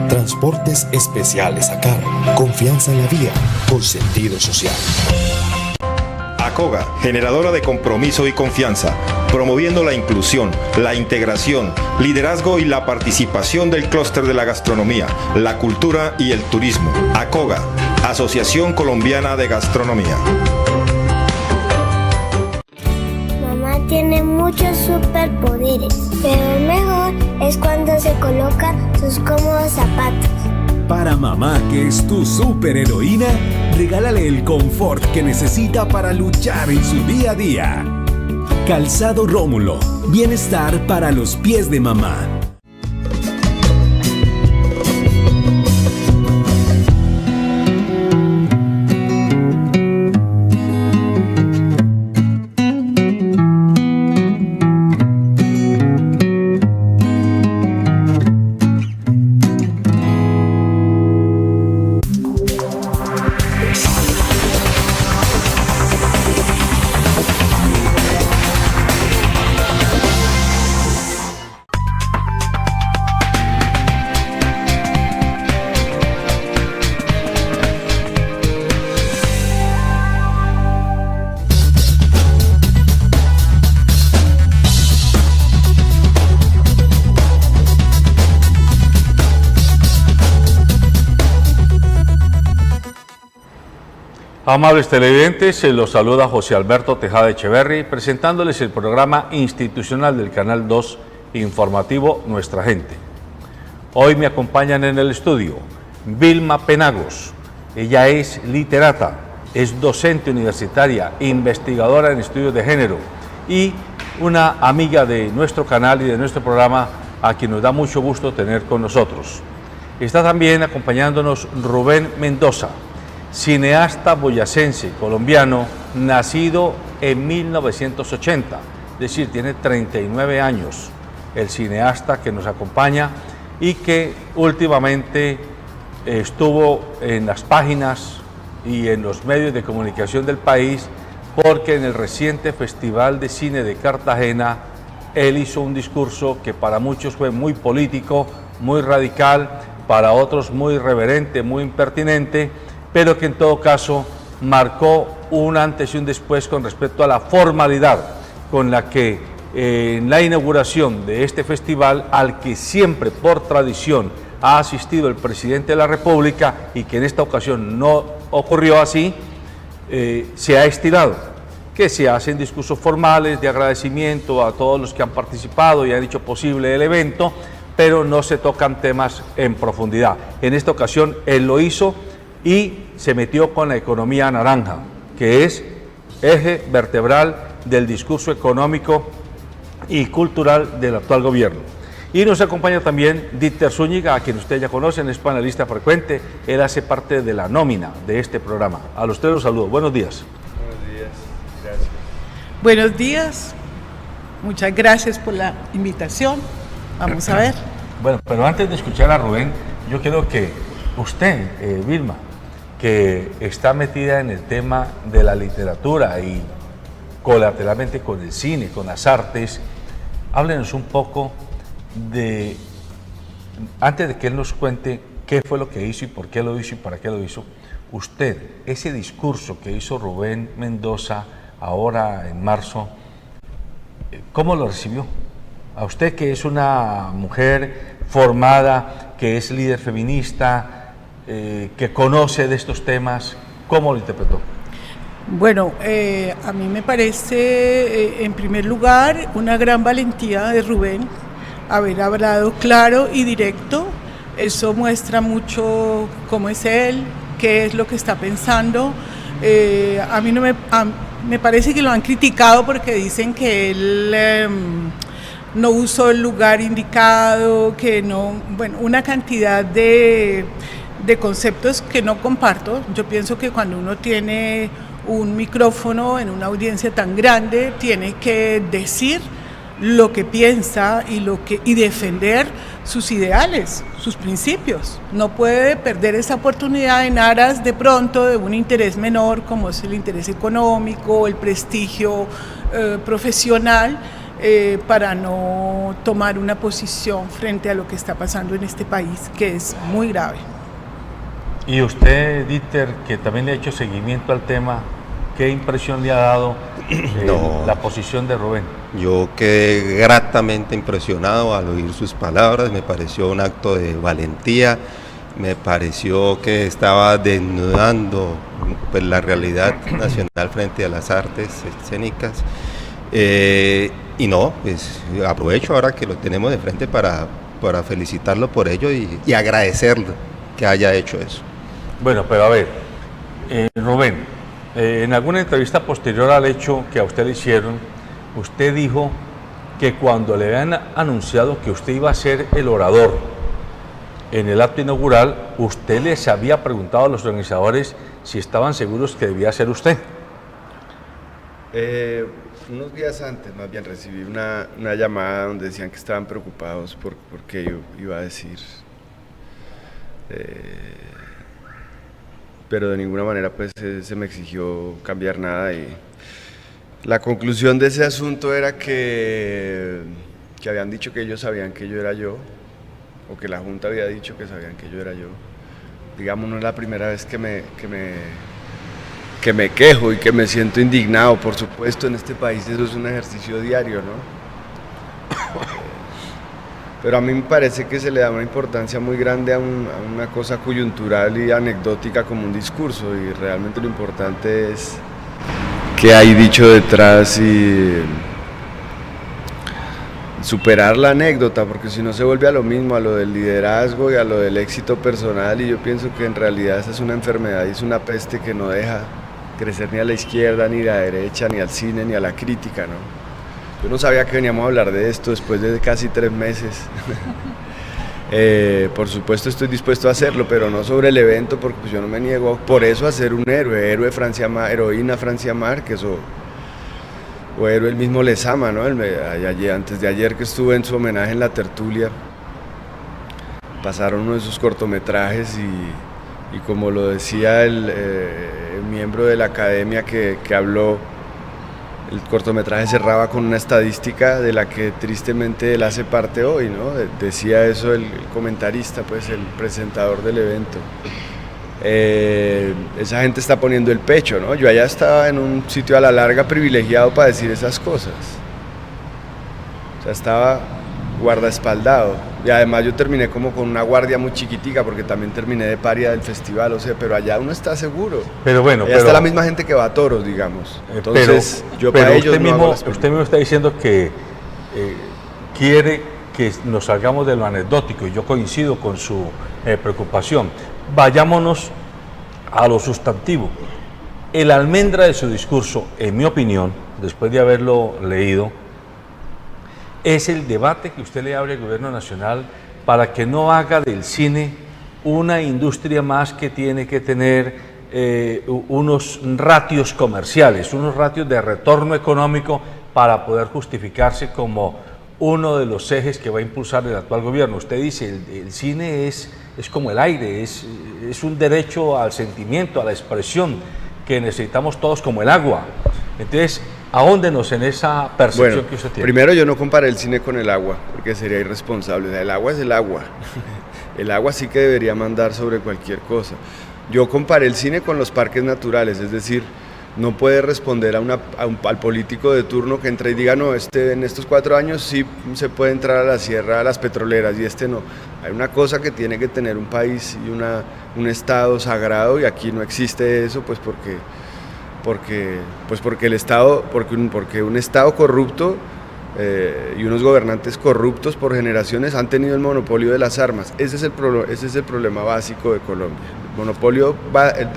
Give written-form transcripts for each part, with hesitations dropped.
Transportes Especiales ACAR. Confianza en la vía con sentido social. ACOGA, generadora de compromiso y confianza, promoviendo la inclusión, la integración, liderazgo y la participación del clúster de la gastronomía, la cultura y el turismo. ACOGA, Asociación Colombiana de Gastronomía. Mamá tiene muchos superpoderes, pero el mejor es cuando se coloca sus cómodos zapatos. Para mamá, que es tu superheroína, regálale el confort que necesita para luchar en su día a día. Calzado Rómulo, bienestar para los pies de mamá. Amables televidentes, se los saluda José Alberto Tejada Echeverri, presentándoles el programa institucional del Canal 2 informativo Nuestra Gente. Hoy me acompañan en el estudio Vilma Penagos. Ella es literata, es docente universitaria, investigadora en estudios de género y una amiga de nuestro canal y de nuestro programa, a quien nos da mucho gusto tener con nosotros. Está también acompañándonos Rubén Mendoza, cineasta boyacense, colombiano, nacido en 1980, es decir, tiene 39 años, el cineasta que nos acompaña y que últimamente estuvo en las páginas y en los medios de comunicación del país, porque en el reciente Festival de Cine de Cartagena, él hizo un discurso que para muchos fue muy político, muy radical, para otros muy irreverente, muy impertinente, pero que en todo caso marcó un antes y un después con respecto a la formalidad con la que en la inauguración de este festival, al que siempre por tradición ha asistido el presidente de la República y que en esta ocasión no ocurrió así, se ha estirado, que se hacen discursos formales de agradecimiento a todos los que han participado y han hecho posible el evento, pero no se tocan temas en profundidad. En esta ocasión él lo hizo y se metió con la economía naranja, que es eje vertebral del discurso económico y cultural del actual gobierno. Y nos acompaña también Dieter Zúñiga, a quien usted ya conocen, es panelista frecuente, él hace parte de la nómina de este programa. A los tres los saludo. Buenos días. Buenos días, gracias. Buenos días, muchas gracias por la invitación. Vamos a ver. Bueno, pero antes de escuchar a Rubén, yo quiero que usted, Vilma, que está metida en el tema de la literatura y colateralmente con el cine, con las artes, háblenos un poco de, antes de que él nos cuente qué fue lo que hizo y por qué lo hizo y para qué lo hizo, usted, ese discurso que hizo Rubén Mendoza ahora en marzo, ¿cómo lo recibió? A usted, que es una mujer formada, que es líder feminista, que conoce de estos temas, ¿cómo lo interpretó? Bueno, a mí me parece, en primer lugar, una gran valentía de Rubén haber hablado claro y directo. Eso muestra mucho cómo es él, qué es lo que está pensando. A mí no me parece que lo han criticado porque dicen que él no usó el lugar indicado, que no, bueno, una cantidad de conceptos que no comparto. Yo pienso que cuando uno tiene un micrófono en una audiencia tan grande, tiene que decir lo que piensa y defender sus ideales, sus principios. No puede perder esa oportunidad en aras de pronto de un interés menor, como es el interés económico, el prestigio profesional, para no tomar una posición frente a lo que está pasando en este país, que es muy grave. Y usted, Dieter, que también le ha hecho seguimiento al tema, ¿qué impresión le ha dado la posición de Rubén? Yo quedé gratamente impresionado al oír sus palabras, me pareció un acto de valentía, me pareció que estaba desnudando pues, la realidad nacional frente a las artes escénicas. Y no, pues aprovecho ahora que lo tenemos de frente para felicitarlo por ello y agradecerle que haya hecho eso. Bueno, pero a ver, Rubén, en alguna entrevista posterior al hecho que a usted le hicieron, usted dijo que cuando le habían anunciado que usted iba a ser el orador en el acto inaugural, usted les había preguntado a los organizadores si estaban seguros que debía ser usted. Unos días antes, más bien, recibí una llamada donde decían que estaban preocupados porque yo iba a decir, pero de ninguna manera pues se me exigió cambiar nada, y la conclusión de ese asunto era que habían dicho que ellos sabían que yo era yo, o que la Junta había dicho que sabían que yo era yo. Digamos, no es la primera vez que me quejo y que me siento indignado. Por supuesto, en este país eso es un ejercicio diario, ¿no? Pero a mí me parece que se le da una importancia muy grande a una cosa coyuntural y anecdótica como un discurso, y realmente lo importante es qué hay dicho detrás y superar la anécdota, porque si no se vuelve a lo mismo, a lo del liderazgo y a lo del éxito personal, y yo pienso que en realidad esa es una enfermedad y es una peste que no deja crecer ni a la izquierda, ni a la derecha, ni al cine, ni a la crítica, ¿no? Yo no sabía que veníamos a hablar de esto después de casi 3 meses. Por supuesto estoy dispuesto a hacerlo, pero no sobre el evento, porque pues yo no me niego por eso a ser un héroe heroína Francia Márquez, o héroe el mismo Lezama, ¿no? Antes de ayer que estuve en su homenaje en la tertulia, pasaron uno de sus cortometrajes y como lo decía el miembro de la academia que habló, el cortometraje cerraba con una estadística de la que tristemente él hace parte hoy, ¿no? Decía eso el comentarista, pues el presentador del evento. Esa gente está poniendo el pecho, ¿no? Yo allá estaba en un sitio a la larga privilegiado para decir esas cosas. O sea, estaba guardaespaldado. Y además yo terminé como con una guardia muy chiquitica, porque también terminé de paria del festival, o sea, pero allá uno está seguro. Pero bueno, allá está la misma gente que va a toros, digamos. Entonces, yo para ellos usted mismo está diciendo que quiere que nos salgamos de lo anecdótico, y yo coincido con su preocupación. Vayámonos a lo sustantivo. El almendra de su discurso, en mi opinión, después de haberlo leído, es el debate que usted le abre al gobierno nacional para que no haga del cine una industria más que tiene que tener unos ratios comerciales, unos ratios de retorno económico para poder justificarse como uno de los ejes que va a impulsar el actual gobierno. Usted dice, el cine es como el aire, es un derecho al sentimiento, a la expresión que necesitamos todos como el agua. Entonces, ahóndenos en esa percepción que usted tiene. Primero, yo no comparé el cine con el agua, porque sería irresponsable. El agua es el agua. El agua sí que debería mandar sobre cualquier cosa. Yo comparé el cine con los parques naturales, es decir, no puede responder al político de turno que entra y diga, no, en estos 4 años sí se puede entrar a la sierra, a las petroleras, y este no. Hay una cosa que tiene que tener un país y un estado sagrado, y aquí no existe eso, pues porque un estado corrupto y unos gobernantes corruptos por generaciones han tenido el monopolio de las armas. Ese es el problema básico de Colombia, el monopolio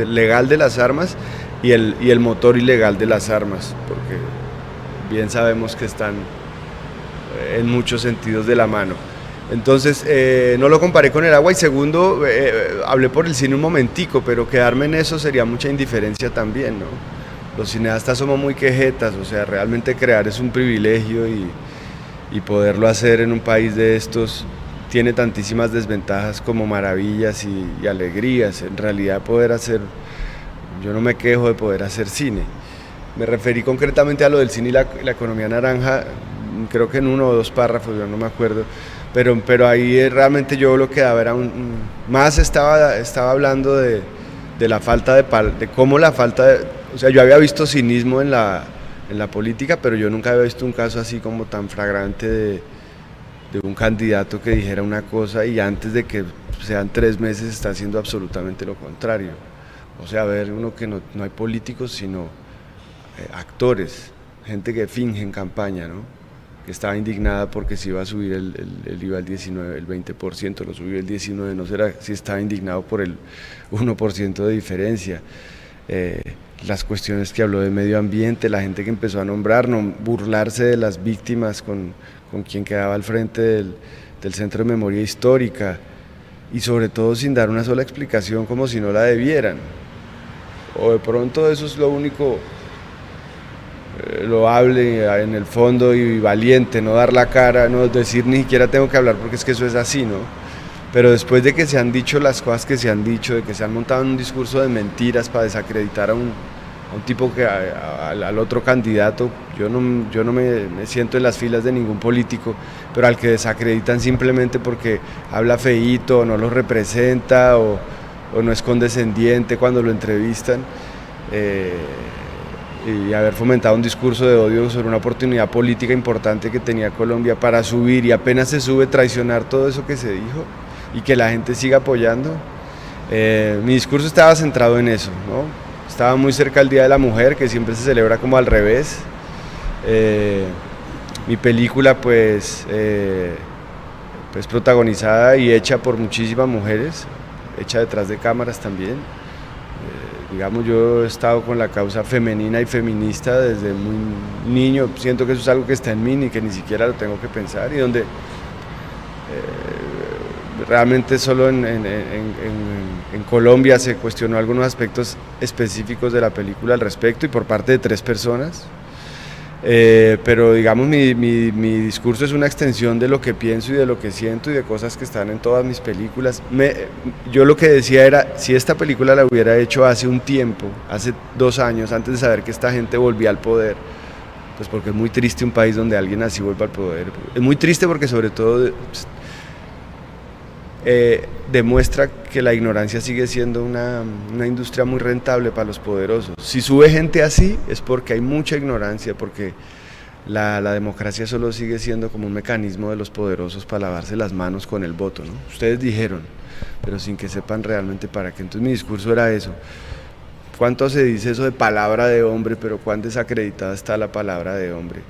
legal de las armas y el motor ilegal de las armas, porque bien sabemos que están en muchos sentidos de la mano. Entonces, no lo comparé con el agua, y segundo, hablé por el cine un momentico, pero quedarme en eso sería mucha indiferencia también, ¿no? Los cineastas somos muy quejetas, o sea, realmente crear es un privilegio, y poderlo hacer en un país de estos tiene tantísimas desventajas como maravillas y alegrías. En realidad yo no me quejo de poder hacer cine. Me referí concretamente a lo del cine y la economía naranja. creo que en 1 o 2 párrafos, yo no me acuerdo, pero ahí realmente yo lo que daba era más estaba hablando de la falta de cómo la falta de, o sea, yo había visto cinismo en la política, pero yo nunca había visto un caso así como tan flagrante de un candidato que dijera una cosa y antes de que sean 3 meses está haciendo absolutamente lo contrario. O sea, ver uno que no hay políticos sino actores, gente que finge en campaña, ¿no? Que estaba indignada porque se iba a subir el IVA al 19, el 20%, lo subió el 19%, no será si estaba indignado por el 1% de diferencia. Las cuestiones que habló de medio ambiente, la gente que empezó a nombrar, burlarse de las víctimas con quien quedaba al frente del Centro de Memoria Histórica y sobre todo sin dar una sola explicación como si no la debieran. O de pronto eso es lo único loable en el fondo y valiente, no dar la cara, no decir ni siquiera tengo que hablar porque es que eso es así, ¿no? Pero después de que se han dicho las cosas que se han dicho, de que se han montado en un discurso de mentiras para desacreditar a un tipo que al otro candidato, yo no me siento en las filas de ningún político, pero al que desacreditan simplemente porque habla feíto, o no lo representa, o no es condescendiente cuando lo entrevistan, y haber fomentado un discurso de odio sobre una oportunidad política importante que tenía Colombia para subir y apenas se sube traicionar todo eso que se dijo y que la gente siga apoyando. Mi discurso estaba centrado en eso, ¿no? Estaba muy cerca del Día de la Mujer, que siempre se celebra como al revés. Mi película pues protagonizada y hecha por muchísimas mujeres, hecha detrás de cámaras también. Digamos, yo he estado con la causa femenina y feminista desde muy niño, siento que eso es algo que está en mí y que ni siquiera lo tengo que pensar, y donde realmente solo en Colombia se cuestionó algunos aspectos específicos de la película al respecto y por parte de 3 personas. Pero digamos mi discurso es una extensión de lo que pienso y de lo que siento y de cosas que están en todas mis películas. Yo lo que decía era, si esta película la hubiera hecho hace un tiempo, hace 2 años, antes de saber que esta gente volvía al poder, pues porque es muy triste un país donde alguien así vuelva al poder. Es muy triste porque sobre todo demuestra que la ignorancia sigue siendo una industria muy rentable para los poderosos. Si sube gente así es porque hay mucha ignorancia, porque la democracia solo sigue siendo como un mecanismo de los poderosos para lavarse las manos con el voto, ¿no? Ustedes dijeron, pero sin que sepan realmente para qué. Entonces mi discurso era eso. ¿Cuánto se dice eso de palabra de hombre, pero cuán desacreditada está la palabra de hombre?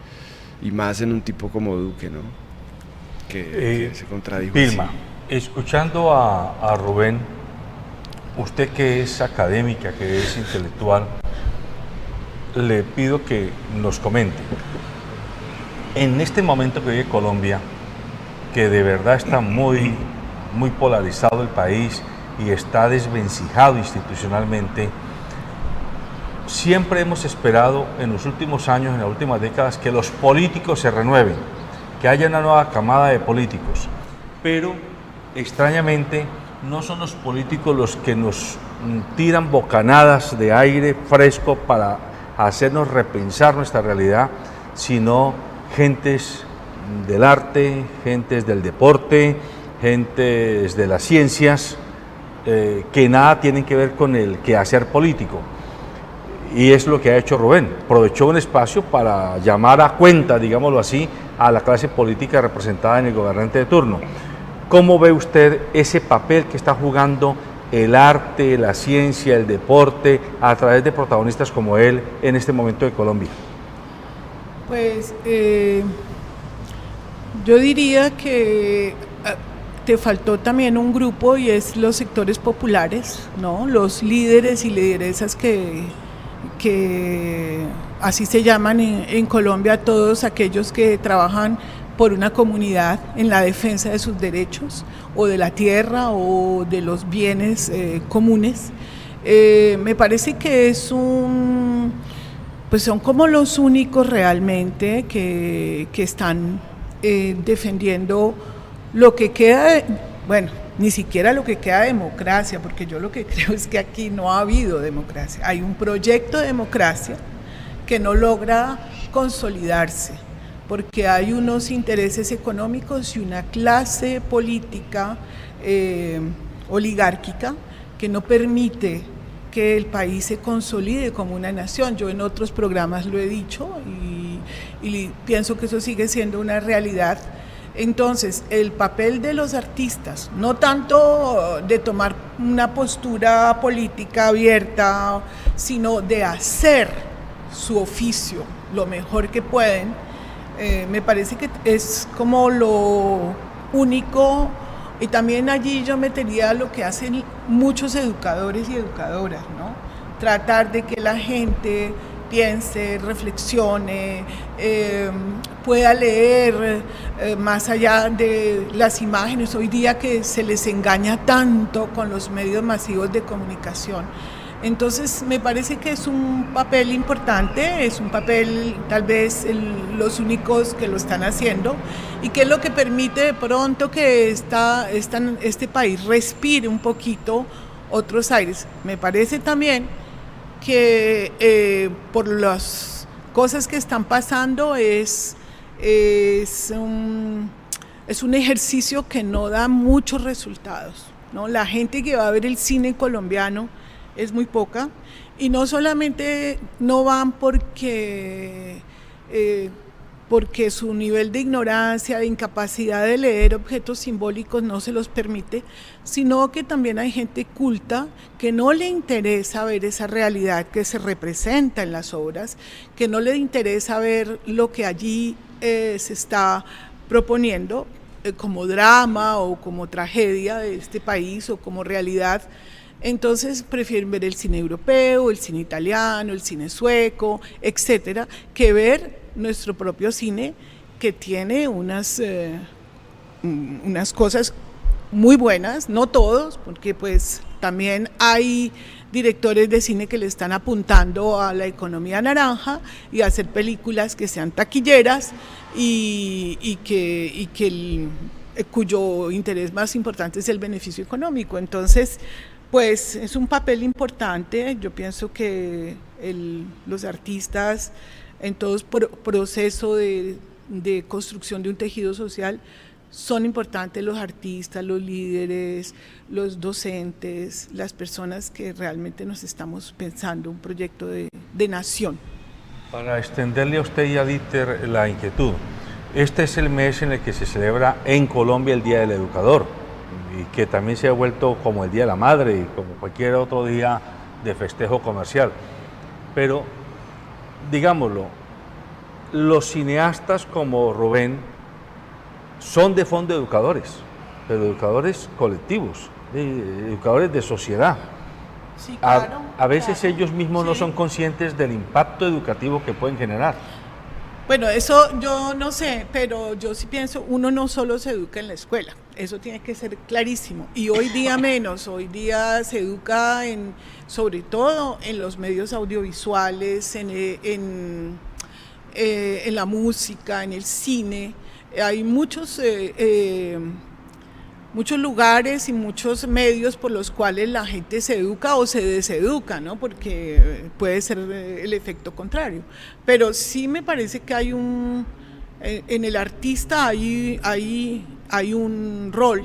Y más en un tipo como Duque, ¿no? Que se contradijo. Vilma, así. Escuchando a Rubén, usted que es académica, que es intelectual, le pido que nos comente, en este momento que vive Colombia, que de verdad está muy polarizado el país y está desvencijado institucionalmente, siempre hemos esperado en los últimos años, en las últimas décadas, que los políticos se renueven, que haya una nueva camada de políticos, pero extrañamente no son los políticos los que nos tiran bocanadas de aire fresco para hacernos repensar nuestra realidad, sino gentes del arte, gentes del deporte, gentes de las ciencias, que nada tienen que ver con el quehacer político. Y es lo que ha hecho Rubén. Aprovechó un espacio para llamar a cuenta, digámoslo así, a la clase política representada en el gobernante de turno. ¿Cómo ve usted ese papel que está jugando el arte, la ciencia, el deporte, a través de protagonistas como él en este momento de Colombia? Pues yo diría que te faltó también un grupo y es los sectores populares, ¿no? Los líderes y lideresas que así se llaman en Colombia, todos aquellos que trabajan por una comunidad en la defensa de sus derechos o de la tierra o de los bienes comunes. Me parece que pues son como los únicos realmente que están defendiendo lo que queda, bueno, ni siquiera lo que queda de democracia, porque yo lo que creo es que aquí no ha habido democracia. Hay un proyecto de democracia que no logra consolidarse, porque hay unos intereses económicos y una clase política oligárquica que no permite que el país se consolide como una nación. Yo en otros programas lo he dicho y pienso que eso sigue siendo una realidad. Entonces, el papel de los artistas, no tanto de tomar una postura política abierta, sino de hacer su oficio lo mejor que pueden, me parece que es como lo único. Y también allí yo metería lo que hacen muchos educadores y educadoras, ¿no? Tratar de que la gente piense, reflexione, pueda leer más allá de las imágenes. Hoy día que se les engaña tanto con los medios masivos de comunicación. Entonces me parece que es un papel importante, es un papel tal vez los únicos que lo están haciendo y que es lo que permite de pronto que este país respire un poquito otros aires. Me parece también que por las cosas que están pasando es un ejercicio que no da muchos resultados, ¿no? La gente que va a ver el cine colombiano es muy poca, y no solamente no van porque su nivel de ignorancia, de incapacidad de leer objetos simbólicos no se los permite, sino que también hay gente culta que no le interesa ver esa realidad que se representa en las obras, que no le interesa ver lo que allí se está proponiendo como drama o como tragedia de este país o como realidad. Entonces prefieren ver el cine europeo, el cine italiano, el cine sueco, etcétera, que ver nuestro propio cine, que tiene unas cosas muy buenas, no todos, porque pues también hay directores de cine que le están apuntando a la economía naranja y a hacer películas que sean taquilleras cuyo interés más importante es el beneficio económico. Entonces, pues es un papel importante. Yo pienso que los artistas en todo proceso de construcción de un tejido social son importantes, los artistas, los líderes, los docentes, las personas que realmente nos estamos pensando un proyecto de nación. Para extenderle a usted y a Dieter la inquietud, este es el mes en el que se celebra en Colombia el Día del Educador, y que también se ha vuelto como el Día de la Madre y como cualquier otro día de festejo comercial. Pero, digámoslo, los cineastas como Rubén son de fondo educadores, pero educadores colectivos, educadores de sociedad. Sí, claro, a veces claro. Ellos mismos Sí. no son conscientes del impacto educativo que pueden generar. Bueno, eso yo no sé, pero yo sí pienso, uno no solo se educa en la escuela, eso tiene que ser clarísimo, y hoy día menos, hoy día se educa sobre todo en los medios audiovisuales, en la música, en el cine. Hay muchos lugares y muchos medios por los cuales la gente se educa o se deseduca, ¿no? Porque puede ser el efecto contrario. Pero sí me parece que hay en el artista hay un rol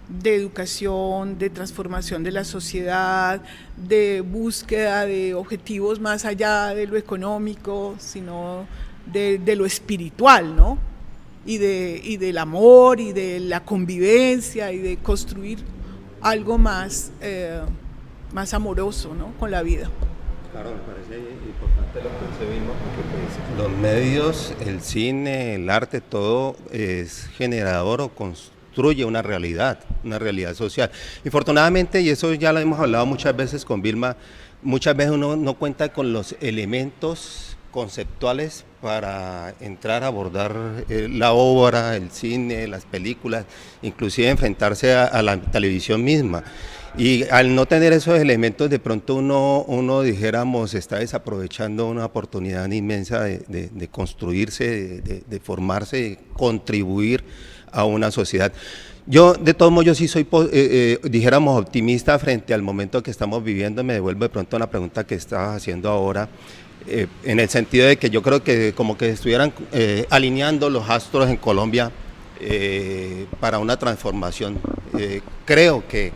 de educación, de transformación de la sociedad, de búsqueda de objetivos más allá de lo económico, sino de lo espiritual, ¿no? Y del amor y de la convivencia y de construir algo más amoroso, ¿no? Con la vida. Claro, me parece importante lo que usted vimos, porque pues, los medios, el cine, el arte, todo es generador o construye una realidad social. Infortunadamente, y eso ya lo hemos hablado muchas veces con Vilma, muchas veces uno no cuenta con los elementos conceptuales para entrar a abordar la obra, el cine, las películas, inclusive enfrentarse a la televisión misma. Y al no tener esos elementos, de pronto uno dijéramos, está desaprovechando una oportunidad inmensa de construirse, de formarse, de contribuir a una sociedad. Yo, de todos modos, yo sí soy, dijéramos, optimista frente al momento que estamos viviendo. Me devuelvo de pronto a la pregunta que estabas haciendo ahora. en el sentido de que yo creo que como que estuvieran alineando los astros en Colombia para una transformación. Creo que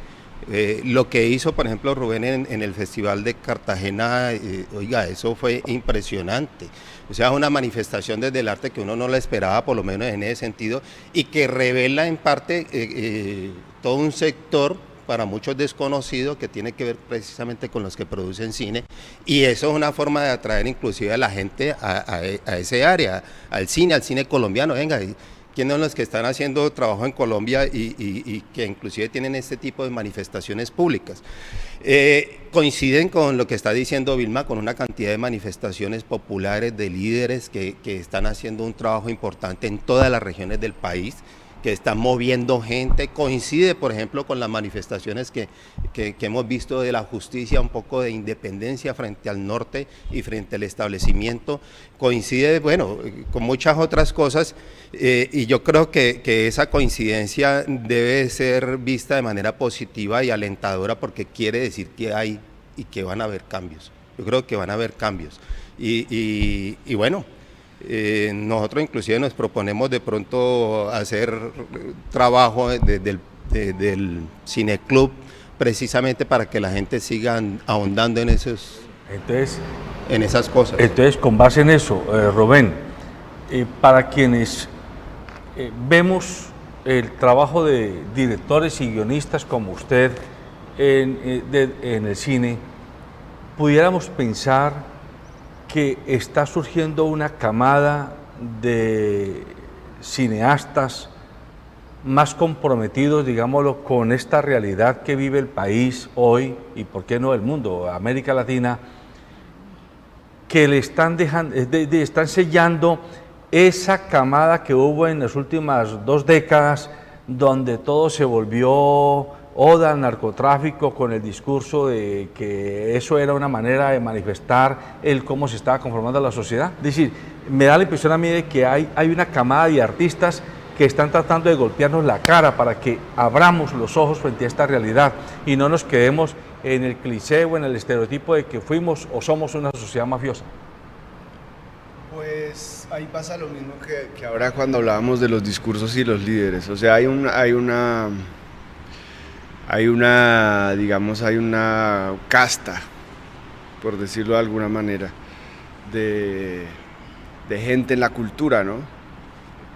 lo que hizo, por ejemplo, Rubén en el Festival de Cartagena, oiga, eso fue impresionante. O sea, una manifestación desde el arte que uno no la esperaba, por lo menos en ese sentido, y que revela en parte todo un sector para muchos desconocido que tiene que ver precisamente con los que producen cine, y eso es una forma de atraer inclusive a la gente a ese área, al cine colombiano. Venga, ¿quiénes son los que están haciendo trabajo en Colombia y que inclusive tienen este tipo de manifestaciones públicas? Coinciden con lo que está diciendo Vilma, con una cantidad de manifestaciones populares de líderes que están haciendo un trabajo importante en todas las regiones del país, que están moviendo gente. Coincide, por ejemplo, con las manifestaciones que hemos visto de la justicia, un poco de independencia frente al norte y frente al establecimiento. Coincide, bueno, con muchas otras cosas, y yo creo que esa coincidencia debe ser vista de manera positiva y alentadora, porque quiere decir que hay y que van a haber cambios. Yo creo que van a haber cambios. Y bueno, nosotros inclusive nos proponemos de pronto hacer trabajo del cineclub precisamente para que la gente siga ahondando en esas cosas. Entonces, con base en eso, Rubén, para quienes vemos el trabajo de directores y guionistas como usted en el cine, pudiéramos pensar que está surgiendo una camada de cineastas más comprometidos, digámoslo, con esta realidad que vive el país hoy, y por qué no el mundo, América Latina, que le están dejando, están sellando esa camada que hubo en las últimas 2 décadas, donde todo se volvió oda al narcotráfico, con el discurso de que eso era una manera de manifestar el cómo se estaba conformando la sociedad. Es decir, me da la impresión a mí de que hay una camada de artistas que están tratando de golpearnos la cara para que abramos los ojos frente a esta realidad y no nos quedemos en el cliché o en el estereotipo de que fuimos o somos una sociedad mafiosa. Pues ahí pasa lo mismo que ahora cuando hablábamos de los discursos y los líderes. O sea, hay una casta, por decirlo de alguna manera, de gente en la cultura, ¿no?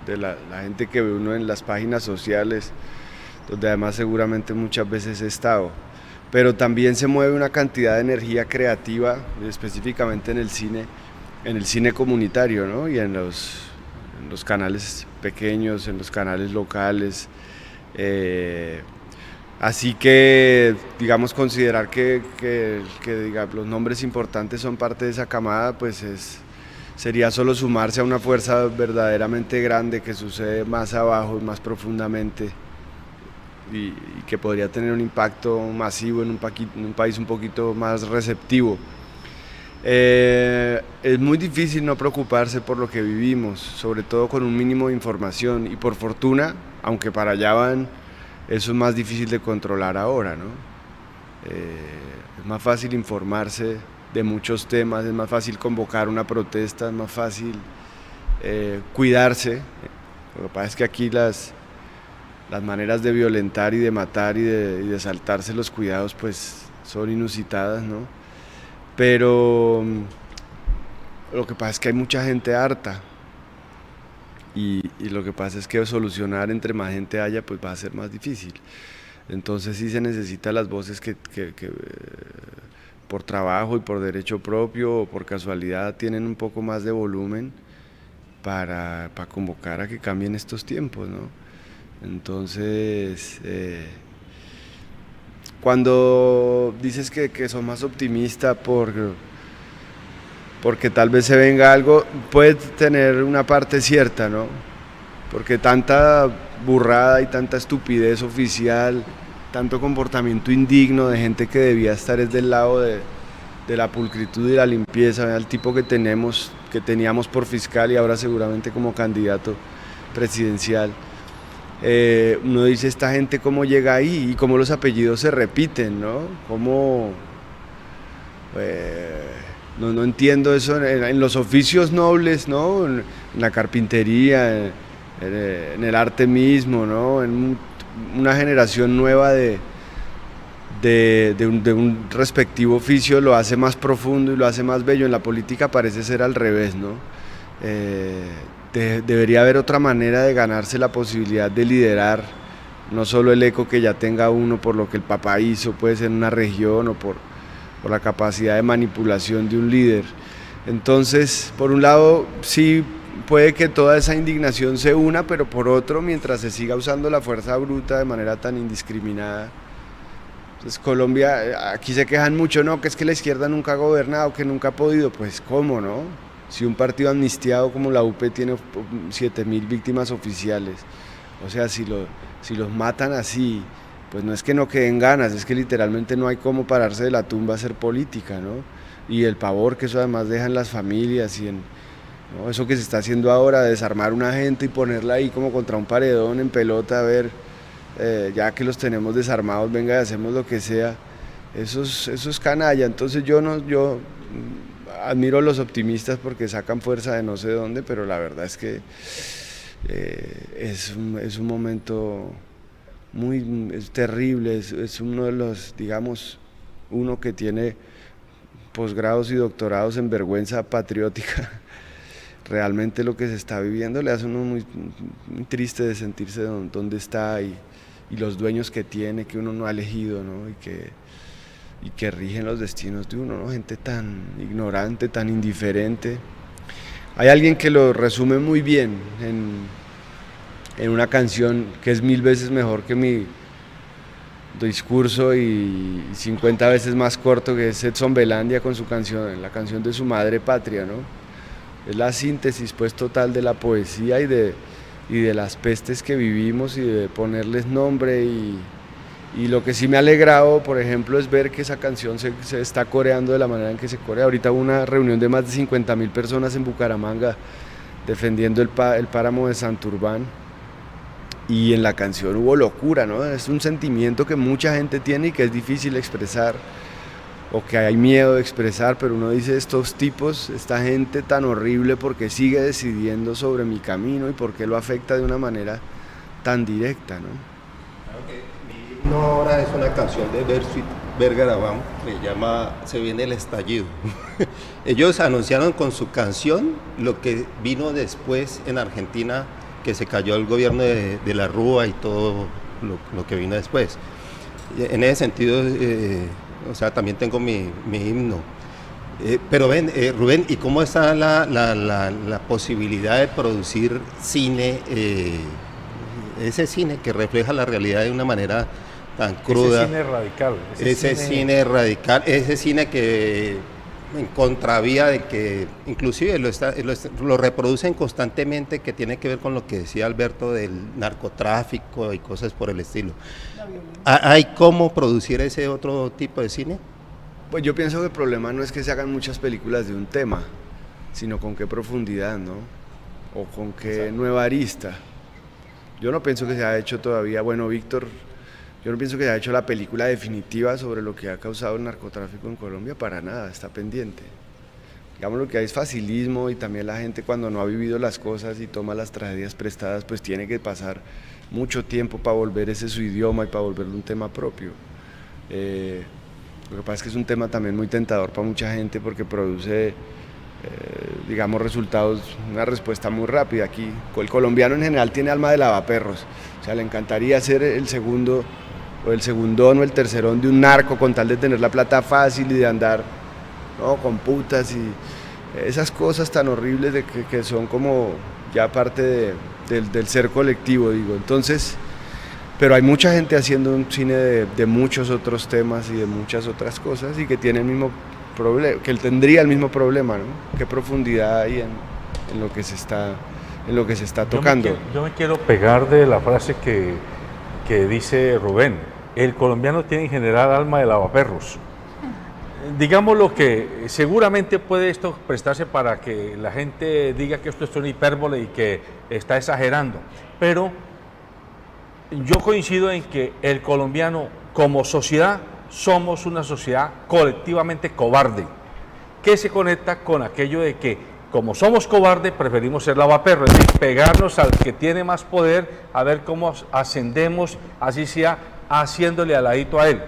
De la gente que ve uno en las páginas sociales, donde además seguramente muchas veces he estado. Pero también se mueve una cantidad de energía creativa, específicamente en el cine comunitario, ¿no? Y en los canales pequeños, en los canales locales. Así que, digamos, considerar que los nombres importantes son parte de esa camada, pues sería solo sumarse a una fuerza verdaderamente grande que sucede más abajo, más profundamente, y que podría tener un impacto masivo en un país un poquito más receptivo. Es muy difícil no preocuparse por lo que vivimos, sobre todo con un mínimo de información, y por fortuna, aunque para allá van, eso es más difícil de controlar ahora, ¿no? Es más fácil informarse de muchos temas, es más fácil convocar una protesta, es más fácil cuidarse. Lo que pasa es que aquí las maneras de violentar y de matar y de saltarse los cuidados pues son inusitadas, ¿no? Pero lo que pasa es que hay mucha gente harta. Y lo que pasa es que solucionar entre más gente haya, pues va a ser más difícil. Entonces sí se necesitan las voces que por trabajo y por derecho propio o por casualidad tienen un poco más de volumen para convocar a que cambien estos tiempos, ¿no? Entonces, cuando dices que sos más optimista porque tal vez se venga algo, puede tener una parte cierta, ¿no? Porque tanta burrada y tanta estupidez oficial, tanto comportamiento indigno de gente que debía estar del lado de la pulcritud y la limpieza, el tipo que teníamos por fiscal y ahora seguramente como candidato presidencial. Uno dice, esta gente cómo llega ahí y cómo los apellidos se repiten, ¿no? Cómo No entiendo eso en los oficios nobles, ¿no? En la carpintería, en el arte mismo, ¿no? En una generación nueva de un respectivo oficio lo hace más profundo y lo hace más bello. En la política parece ser al revés, ¿no? Debería haber otra manera de ganarse la posibilidad de liderar, no solo el eco que ya tenga uno por lo que el papá hizo, puede ser en una región o por la capacidad de manipulación de un líder. Entonces, por un lado, sí puede que toda esa indignación se una, pero por otro, mientras se siga usando la fuerza bruta de manera tan indiscriminada. Entonces Colombia, aquí se quejan mucho, no, que es que la izquierda nunca ha gobernado, que nunca ha podido, pues ¿cómo, no? Si un partido amnistiado como la UP tiene 7.000 víctimas oficiales, o sea, si los matan así, pues no es que no queden ganas, es que literalmente no hay cómo pararse de la tumba a hacer política, ¿no? Y el pavor que eso además deja en las familias y ¿no? Eso que se está haciendo ahora, desarmar una gente y ponerla ahí como contra un paredón en pelota, a ver, ya que los tenemos desarmados, venga y hacemos lo que sea, eso es canalla. Entonces yo admiro a los optimistas porque sacan fuerza de no sé dónde, pero la verdad es que es un momento es terrible, es uno de los, digamos, uno que tiene posgrados y doctorados en vergüenza patriótica. Realmente lo que se está viviendo le hace a uno muy triste de sentirse donde está y los dueños que tiene, que uno no ha elegido, ¿no? y que rigen los destinos de uno, ¿no? Gente tan ignorante, tan indiferente. Hay alguien que lo resume muy bien en una canción que es 1000 veces mejor que mi discurso y 50 veces más corto, que es Edson Belandia con su canción, la canción de su madre patria, ¿no? Es la síntesis pues total de la poesía y de las pestes que vivimos y de ponerles nombre y lo que sí me ha alegrado, por ejemplo, es ver que esa canción se está coreando de la manera en que se corea. Ahorita hubo una reunión de más de 50.000 personas en Bucaramanga defendiendo el páramo de Santurbán y en la canción hubo locura, ¿no? Es un sentimiento que mucha gente tiene y que es difícil expresar o que hay miedo de expresar, pero uno dice, estos tipos, esta gente tan horrible, ¿por qué sigue decidiendo sobre mi camino y por qué lo afecta de una manera tan directa, ¿no? Mi himno ahora es una canción de Bersuit Vergarabat, se llama Se viene el estallido. Ellos anunciaron con su canción lo que vino después en Argentina, que se cayó el gobierno de la Rúa y todo lo que vino después. En ese sentido, o sea, también tengo mi himno. Pero ven, Rubén, ¿y cómo está la posibilidad de producir cine, ese cine que refleja la realidad de una manera tan cruda? Ese cine radical. Ese cine radical, ese cine que en contravía de que inclusive lo reproducen constantemente, que tiene que ver con lo que decía Alberto del narcotráfico y cosas por el estilo. ¿Hay cómo producir ese otro tipo de cine? Pues yo pienso que el problema no es que se hagan muchas películas de un tema, sino con qué profundidad, ¿no? O con qué nueva arista. Yo no pienso que se haya hecho todavía, bueno, Víctor, yo no pienso que se haya hecho la película definitiva sobre lo que ha causado el narcotráfico en Colombia, para nada, está pendiente. Digamos, lo que hay es facilismo y también la gente cuando no ha vivido las cosas y toma las tragedias prestadas, pues tiene que pasar mucho tiempo para volver ese su idioma y para volverlo un tema propio. Lo que pasa es que es un tema también muy tentador para mucha gente porque produce, digamos, resultados, una respuesta muy rápida. Aquí el colombiano en general tiene alma de lavaperros, o sea, le encantaría ser el segundo o el segundón o el tercerón de un narco con tal de tener la plata fácil y de andar, ¿no?, con putas y esas cosas tan horribles de que son como ya parte del ser colectivo, digo. Entonces, pero hay mucha gente haciendo un cine de muchos otros temas y de muchas otras cosas y que tiene el mismo problema, que él tendría el mismo problema, ¿no? Qué profundidad hay en lo que se está tocando. Yo me quiero pegar de la frase que dice Rubén: el colombiano tiene en general alma de lavaperros. Digamos lo que seguramente puede esto prestarse para que la gente diga que esto es una hipérbole y que está exagerando, pero yo coincido en que el colombiano como sociedad somos una sociedad colectivamente cobarde, que se conecta con aquello de que, como somos cobardes, preferimos ser lavaperros, es decir, pegarnos al que tiene más poder, a ver cómo ascendemos, así sea, haciéndole al ladito a él.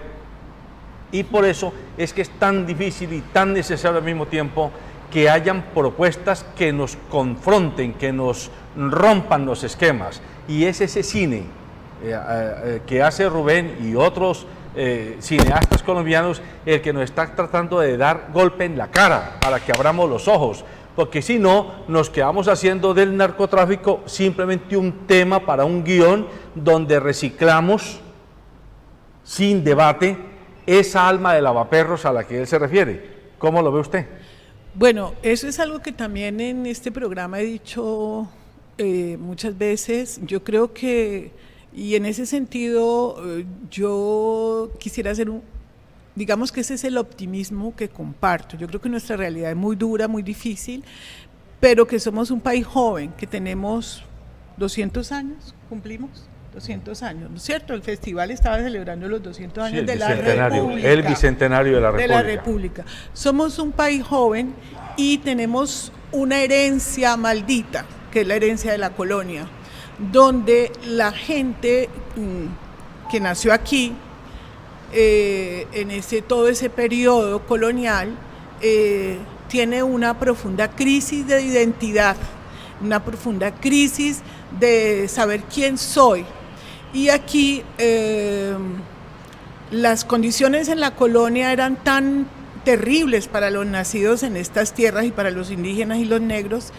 Y por eso es que es tan difícil y tan necesario al mismo tiempo que hayan propuestas que nos confronten, que nos rompan los esquemas. Y es ese cine que hace Rubén y otros cineastas colombianos el que nos está tratando de dar golpe en la cara para que abramos los ojos, porque si no nos quedamos haciendo del narcotráfico simplemente un tema para un guión donde reciclamos sin debate esa alma de lavaperros a la que él se refiere. ¿Cómo lo ve usted? Bueno, eso es algo que también en este programa he dicho muchas veces. Yo creo que, y en ese sentido, yo quisiera hacer digamos que ese es el optimismo que comparto. Yo creo que nuestra realidad es muy dura, muy difícil, pero que somos un país joven, que tenemos 200 años, cumplimos 200 años, ¿no es cierto? El festival estaba celebrando los 200 años de la República. El bicentenario de la República. De la República. Somos un país joven y tenemos una herencia maldita, que es la herencia de la colonia, donde la gente que nació aquí, en todo ese periodo colonial, tiene una profunda crisis de identidad, una profunda crisis de saber quién soy. Y aquí las condiciones en la colonia eran tan terribles para los nacidos en estas tierras y para los indígenas y los negros,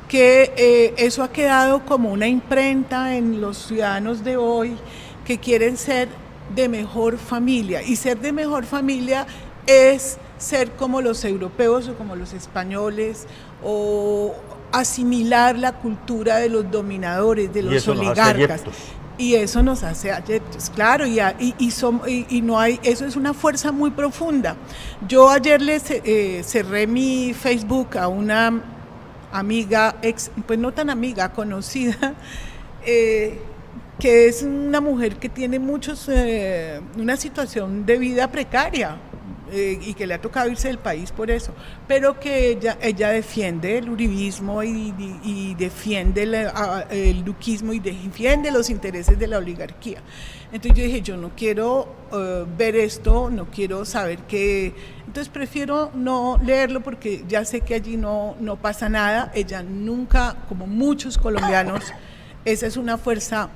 que eso ha quedado como una imprenta en los ciudadanos de hoy que quieren ser de mejor familia, y ser de mejor familia es ser como los europeos o como los españoles, o asimilar la cultura de los dominadores, de los oligarcas. Y eso nos hace adeptos, claro, y no hay, eso es una fuerza muy profunda. Yo ayer le cerré mi Facebook a una amiga, pues no tan amiga, conocida, que es una mujer que tiene una situación de vida precaria, y que le ha tocado irse del país por eso, pero que ella defiende el uribismo y defiende el duquismo y defiende los intereses de la oligarquía. Entonces yo dije, yo no quiero ver esto, no quiero saber qué, entonces prefiero no leerlo porque ya sé que allí no pasa nada. Ella nunca, como muchos colombianos, esa es una fuerza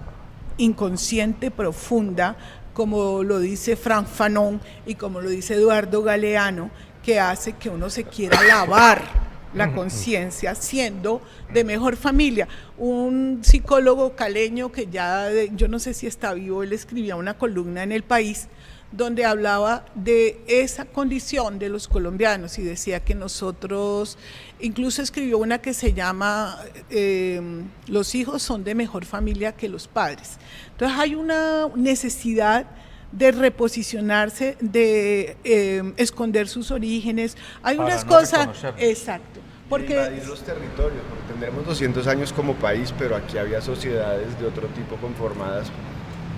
inconsciente, profunda, como lo dice Frank Fanon y como lo dice Eduardo Galeano, que hace que uno se quiera lavar la conciencia siendo de mejor familia. Un psicólogo caleño que yo no sé si está vivo, él escribía una columna en El País donde hablaba de esa condición de los colombianos y decía que nosotros, incluso escribió una que se llama los hijos son de mejor familia que los padres. Entonces hay una necesidad de reposicionarse, de esconder sus orígenes, hay para unas cosas, exacto, porque invadir los territorios, porque tendremos 200 años como país, pero aquí había sociedades de otro tipo conformadas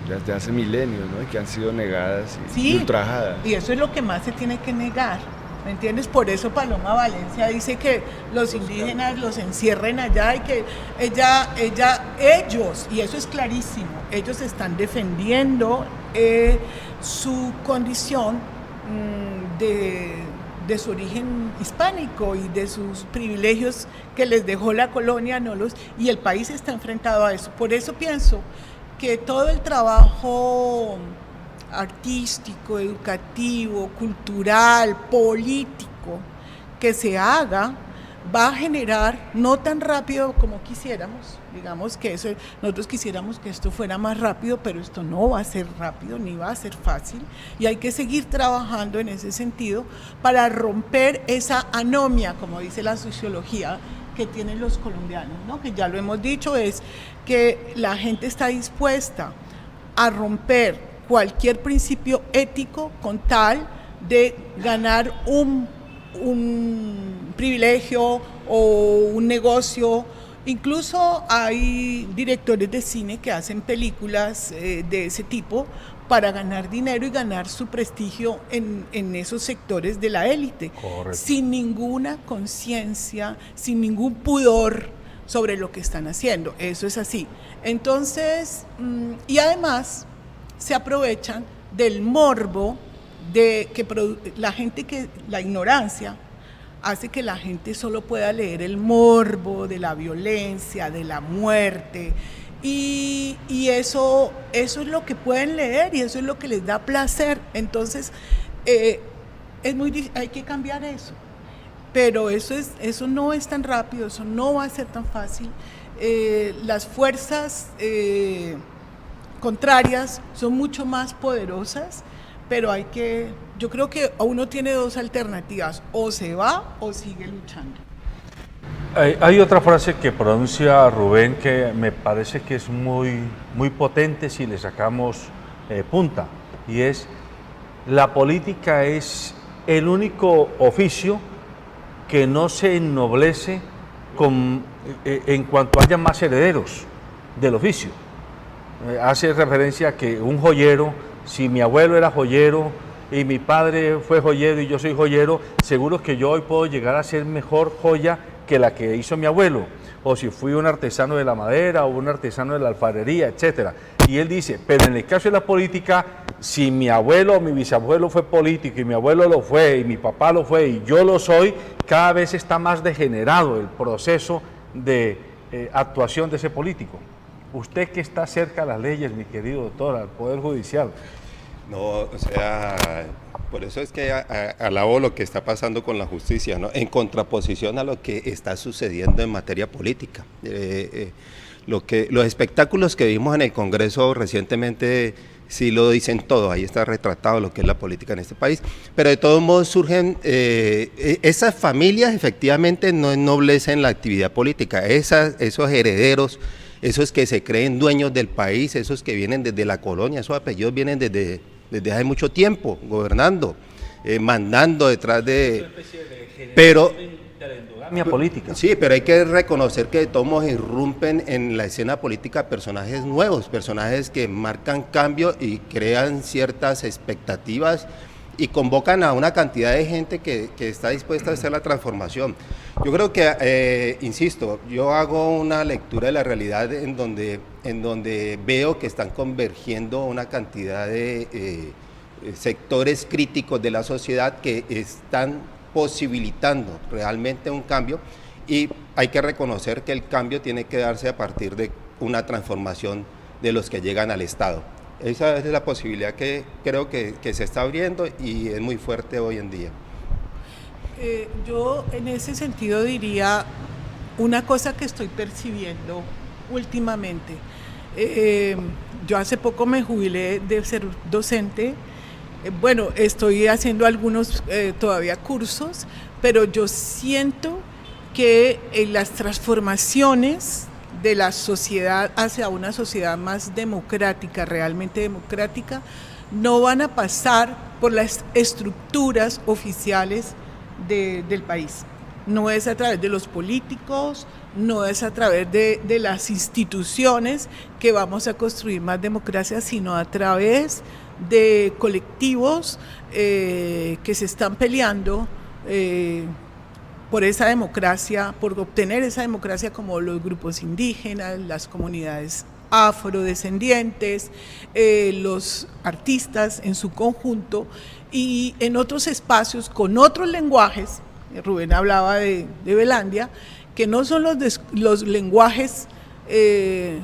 desde hace milenios, ¿no? Y que han sido negadas y ultrajadas. Y eso es lo que más se tiene que negar, ¿me entiendes? Por eso Paloma Valencia dice que los indígenas los encierren allá y que ellos, y eso es clarísimo, ellos están defendiendo su condición de su origen hispánico y de sus privilegios que les dejó la colonia, y el país está enfrentado a eso. Por eso pienso que todo el trabajo artístico, educativo, cultural, político que se haga va a generar, no tan rápido como quisiéramos, digamos que nosotros quisiéramos que esto fuera más rápido, pero esto no va a ser rápido ni va a ser fácil, y hay que seguir trabajando en ese sentido para romper esa anomia, como dice la sociología, que tienen los colombianos, ¿no? Que ya lo hemos dicho, es que la gente está dispuesta a romper cualquier principio ético con tal de ganar un privilegio o un negocio Incluso hay directores de cine que hacen películas de ese tipo para ganar dinero y ganar su prestigio en esos sectores de la élite, sin ninguna conciencia, sin ningún pudor sobre lo que están haciendo. Eso es así. Entonces, y además se aprovechan del morbo de que la ignorancia hace que la gente solo pueda leer el morbo de la violencia, de la muerte, y eso es lo que pueden leer y eso es lo que les da placer. Entonces hay que cambiar eso, pero eso no es tan rápido, eso no va a ser tan fácil. Las fuerzas contrarias son mucho más poderosas, pero yo creo que uno tiene dos alternativas: o se va o sigue luchando. Hay otra frase que pronuncia Rubén que me parece que es muy, muy potente si le sacamos punta, y es: la política es el único oficio que no se ennoblece en cuanto haya más herederos del oficio. Hace referencia a que un joyero, si mi abuelo era joyero y mi padre fue joyero y yo soy joyero, seguro que yo hoy puedo llegar a ser mejor joya que la que hizo mi abuelo, o si fui un artesano de la madera o un artesano de la alfarería, etcétera. Y él dice, pero en el caso de la política, si mi abuelo o mi bisabuelo fue político y mi abuelo lo fue y mi papá lo fue y yo lo soy, cada vez está más degenerado el proceso de actuación de ese político. Usted que está cerca de las leyes, mi querido doctor, al Poder Judicial. No, o sea, por eso es que alabo lo que está pasando con la justicia, ¿no? En contraposición a lo que está sucediendo en materia política. Los espectáculos que vimos en el Congreso recientemente sí lo dicen todo, ahí está retratado lo que es la política en este país, pero de todos modos surgen, esas familias efectivamente no ennoblecen la actividad política, esos herederos, esos que se creen dueños del país, esos que vienen desde la colonia, esos apellidos vienen desde hace mucho tiempo, gobernando, mandando detrás de... Pero... política. Sí, pero hay que reconocer que de todos modos irrumpen en la escena política personajes nuevos, personajes que marcan cambio y crean ciertas expectativas y convocan a una cantidad de gente que está dispuesta a hacer la transformación. Yo creo que, insisto, yo hago una lectura de la realidad en donde veo que están convergiendo una cantidad de sectores críticos de la sociedad que están posibilitando realmente un cambio, y hay que reconocer que el cambio tiene que darse a partir de una transformación de los que llegan al Estado. Esa es la posibilidad que creo que se está abriendo y es muy fuerte hoy en día. Yo en ese sentido diría una cosa que estoy percibiendo últimamente. Yo hace poco me jubilé de ser docente. Bueno, estoy haciendo algunos todavía cursos, pero yo siento que las transformaciones de la sociedad hacia una sociedad más democrática, realmente democrática, no van a pasar por las estructuras oficiales del país. No es a través de los políticos, no es a través de las instituciones que vamos a construir más democracia, sino a través de colectivos que se están peleando por esa democracia, por obtener esa democracia, como los grupos indígenas, las comunidades afrodescendientes, los artistas en su conjunto, y en otros espacios con otros lenguajes. Rubén hablaba de Belandia, que no son los lenguajes,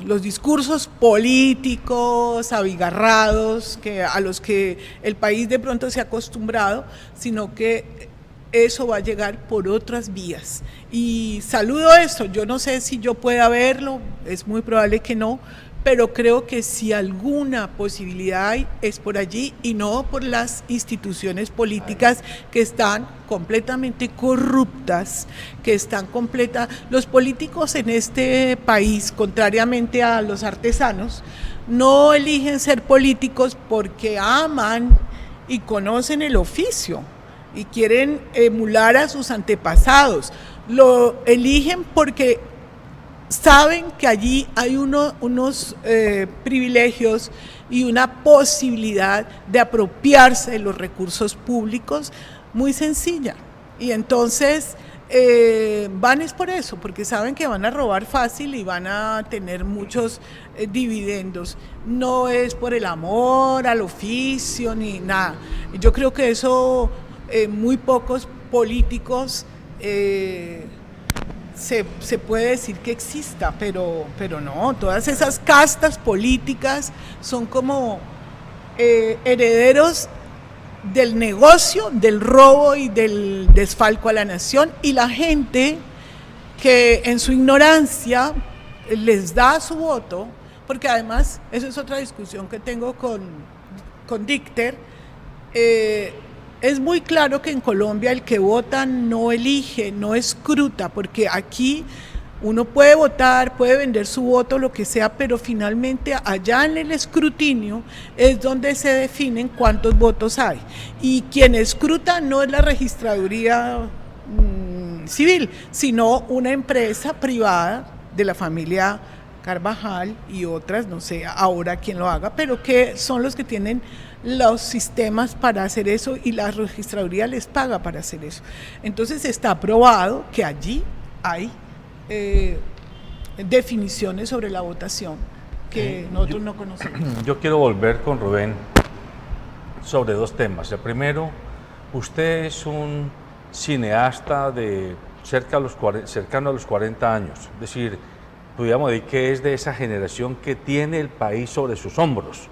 los discursos políticos abigarrados a los que el país de pronto se ha acostumbrado, sino que eso va a llegar por otras vías. Y saludo esto, yo no sé si yo pueda verlo, es muy probable que no, pero creo que si alguna posibilidad hay, es por allí y no por las instituciones políticas que están completamente corruptas, Los políticos en este país, contrariamente a los artesanos, no eligen ser políticos porque aman y conocen el oficio y quieren emular a sus antepasados. Lo eligen porque saben que allí hay unos privilegios y una posibilidad de apropiarse de los recursos públicos muy sencilla. Y entonces van es por eso, porque saben que van a robar fácil y van a tener muchos dividendos. No es por el amor al oficio ni nada. Yo creo que eso muy pocos políticos se puede decir que exista, pero no, todas esas castas políticas son como herederos del negocio, del robo y del desfalco a la nación, y la gente que en su ignorancia les da su voto, porque además, esa es otra discusión que tengo con Dícter, es muy claro que en Colombia el que vota no elige, no escruta, porque aquí uno puede votar, puede vender su voto, lo que sea, pero finalmente allá en el escrutinio es donde se definen cuántos votos hay. Y quien escruta no es la registraduría civil, sino una empresa privada de la familia Carvajal y otras, no sé ahora quién lo haga, pero que son los que tienen los sistemas para hacer eso y la registraduría les paga para hacer eso. Entonces está probado que allí hay definiciones sobre la votación que nosotros no conocemos. Yo quiero volver con Rubén sobre dos temas. El primero, usted es un cineasta de cercano a los 40 años, es decir, podríamos decir que es de esa generación que tiene el país sobre sus hombros,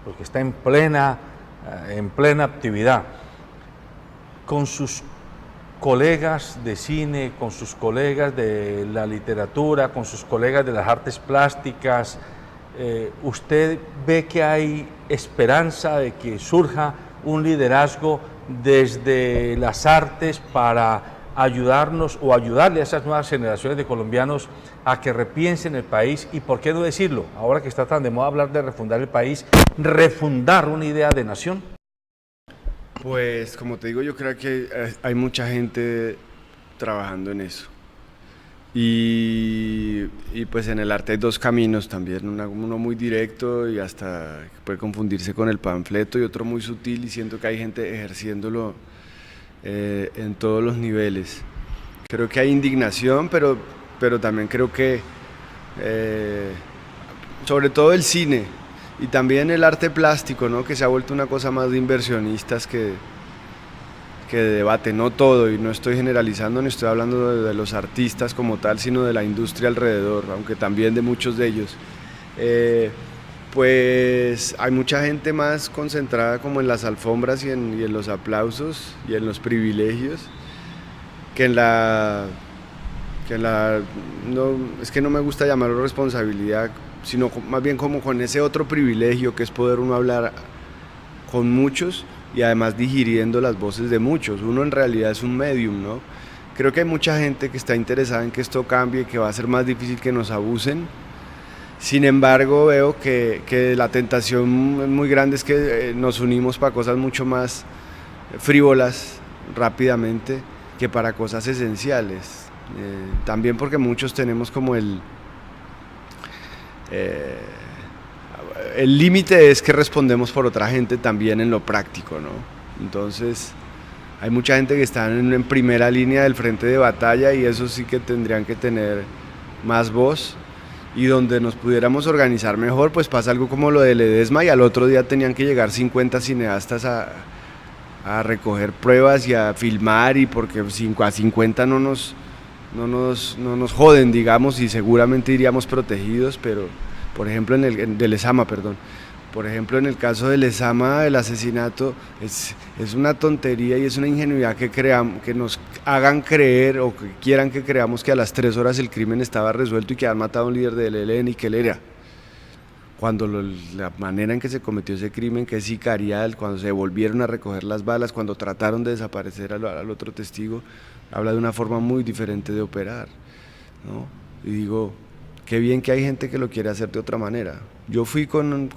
porque está en plena actividad. Con sus colegas de cine, con sus colegas de la literatura, con sus colegas de las artes plásticas, ¿usted ve que hay esperanza de que surja un liderazgo desde las artes para ayudarnos o ayudarle a esas nuevas generaciones de colombianos a que repiensen el país? Y por qué no decirlo, ahora que está tan de moda hablar de refundar el país, refundar una idea de nación. Pues como te digo, yo creo que hay mucha gente trabajando en eso. Y pues en el arte hay dos caminos también, uno muy directo y hasta puede confundirse con el panfleto, y otro muy sutil, y siento que hay gente ejerciéndolo en todos los niveles. Creo que hay indignación, pero también creo que sobre todo el cine y también el arte plástico, ¿no? Que se ha vuelto una cosa más de inversionistas que de debate, no todo, y no estoy generalizando ni estoy hablando de los artistas como tal, sino de la industria alrededor, aunque también de muchos de ellos. Pues hay mucha gente más concentrada como en las alfombras y en los aplausos y en los privilegios que en la no, es que no me gusta llamarlo responsabilidad, sino más bien como con ese otro privilegio que es poder uno hablar con muchos y además digiriendo las voces de muchos. Uno en realidad es un medium, ¿no? Creo que hay mucha gente que está interesada en que esto cambie, que va a ser más difícil que nos abusen. Sin embargo, veo que la tentación muy grande es que nos unimos para cosas mucho más frívolas rápidamente que para cosas esenciales. También porque muchos tenemos como el límite es que respondemos por otra gente también en lo práctico, ¿no? Entonces hay mucha gente que está en primera línea del frente de batalla, y eso sí que tendrían que tener más voz, y donde nos pudiéramos organizar mejor, pues pasa algo como lo de Ledesma, y al otro día tenían que llegar 50 cineastas a recoger pruebas y a filmar, y porque a 50 no nos joden, digamos, y seguramente iríamos protegidos. Pero por ejemplo de Lezama, por ejemplo, en el caso de Lezama, el asesinato es una tontería y es una ingenuidad que nos hagan creer o que quieran que creamos que a las 3 horas el crimen estaba resuelto y que han matado a un líder del ELN y que él era. Cuando la manera en que se cometió ese crimen, que es sicarial, cuando se volvieron a recoger las balas, cuando trataron de desaparecer al otro testigo, habla de una forma muy diferente de operar, ¿no? Y digo, qué bien que hay gente que lo quiere hacer de otra manera. Yo fui con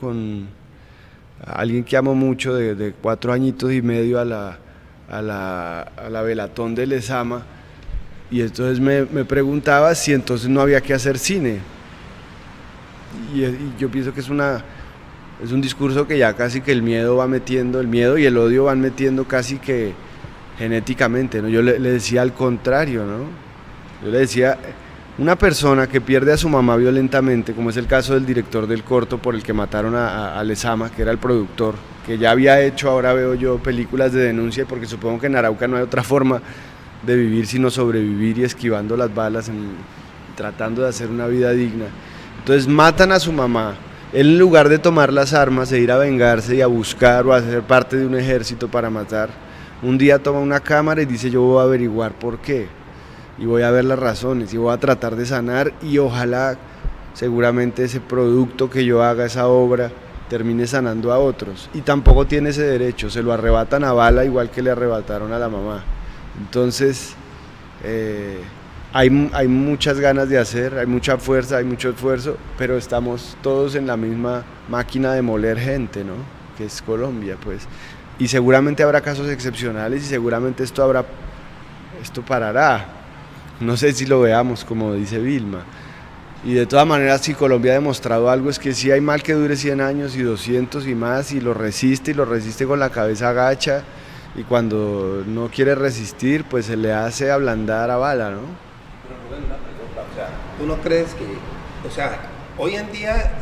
alguien que amo mucho, de 4 añitos y medio a la velatón de Lezama, Y entonces me preguntaba si entonces no había que hacer cine. Y yo pienso que es un discurso que ya casi que el miedo y el odio van metiendo casi que genéticamente, ¿no? Yo le decía al contrario, ¿no? Yo le decía, una persona que pierde a su mamá violentamente, como es el caso del director del corto por el que mataron a Lezama, que era el productor, que ya había hecho, ahora veo yo, películas de denuncia, porque supongo que en Arauca no hay otra forma de vivir sino sobrevivir y esquivando las balas, tratando de hacer una vida digna. Entonces matan a su mamá. Él, en lugar de tomar las armas e ir a vengarse y a buscar o a ser parte de un ejército para matar, un día toma una cámara y dice: yo voy a averiguar por qué, y voy a ver las razones, y voy a tratar de sanar, y ojalá, seguramente ese producto que yo haga, esa obra, termine sanando a otros. Y tampoco tiene ese derecho, se lo arrebatan a bala igual que le arrebataron a la mamá. Entonces, hay muchas ganas de hacer, hay mucha fuerza, hay mucho esfuerzo, pero estamos todos en la misma máquina de moler gente, ¿no? Que es Colombia, pues. Y seguramente habrá casos excepcionales y seguramente esto parará. No sé si lo veamos, como dice Vilma. Y de todas maneras, si Colombia ha demostrado algo, es que sí hay mal que dure 100 años y 200 y más, y lo resiste con la cabeza agacha, y cuando no quiere resistir, pues se le hace ablandar a bala, ¿no? Pero Rubén, una pregunta, o sea, ¿tú no crees que, o sea, hoy en día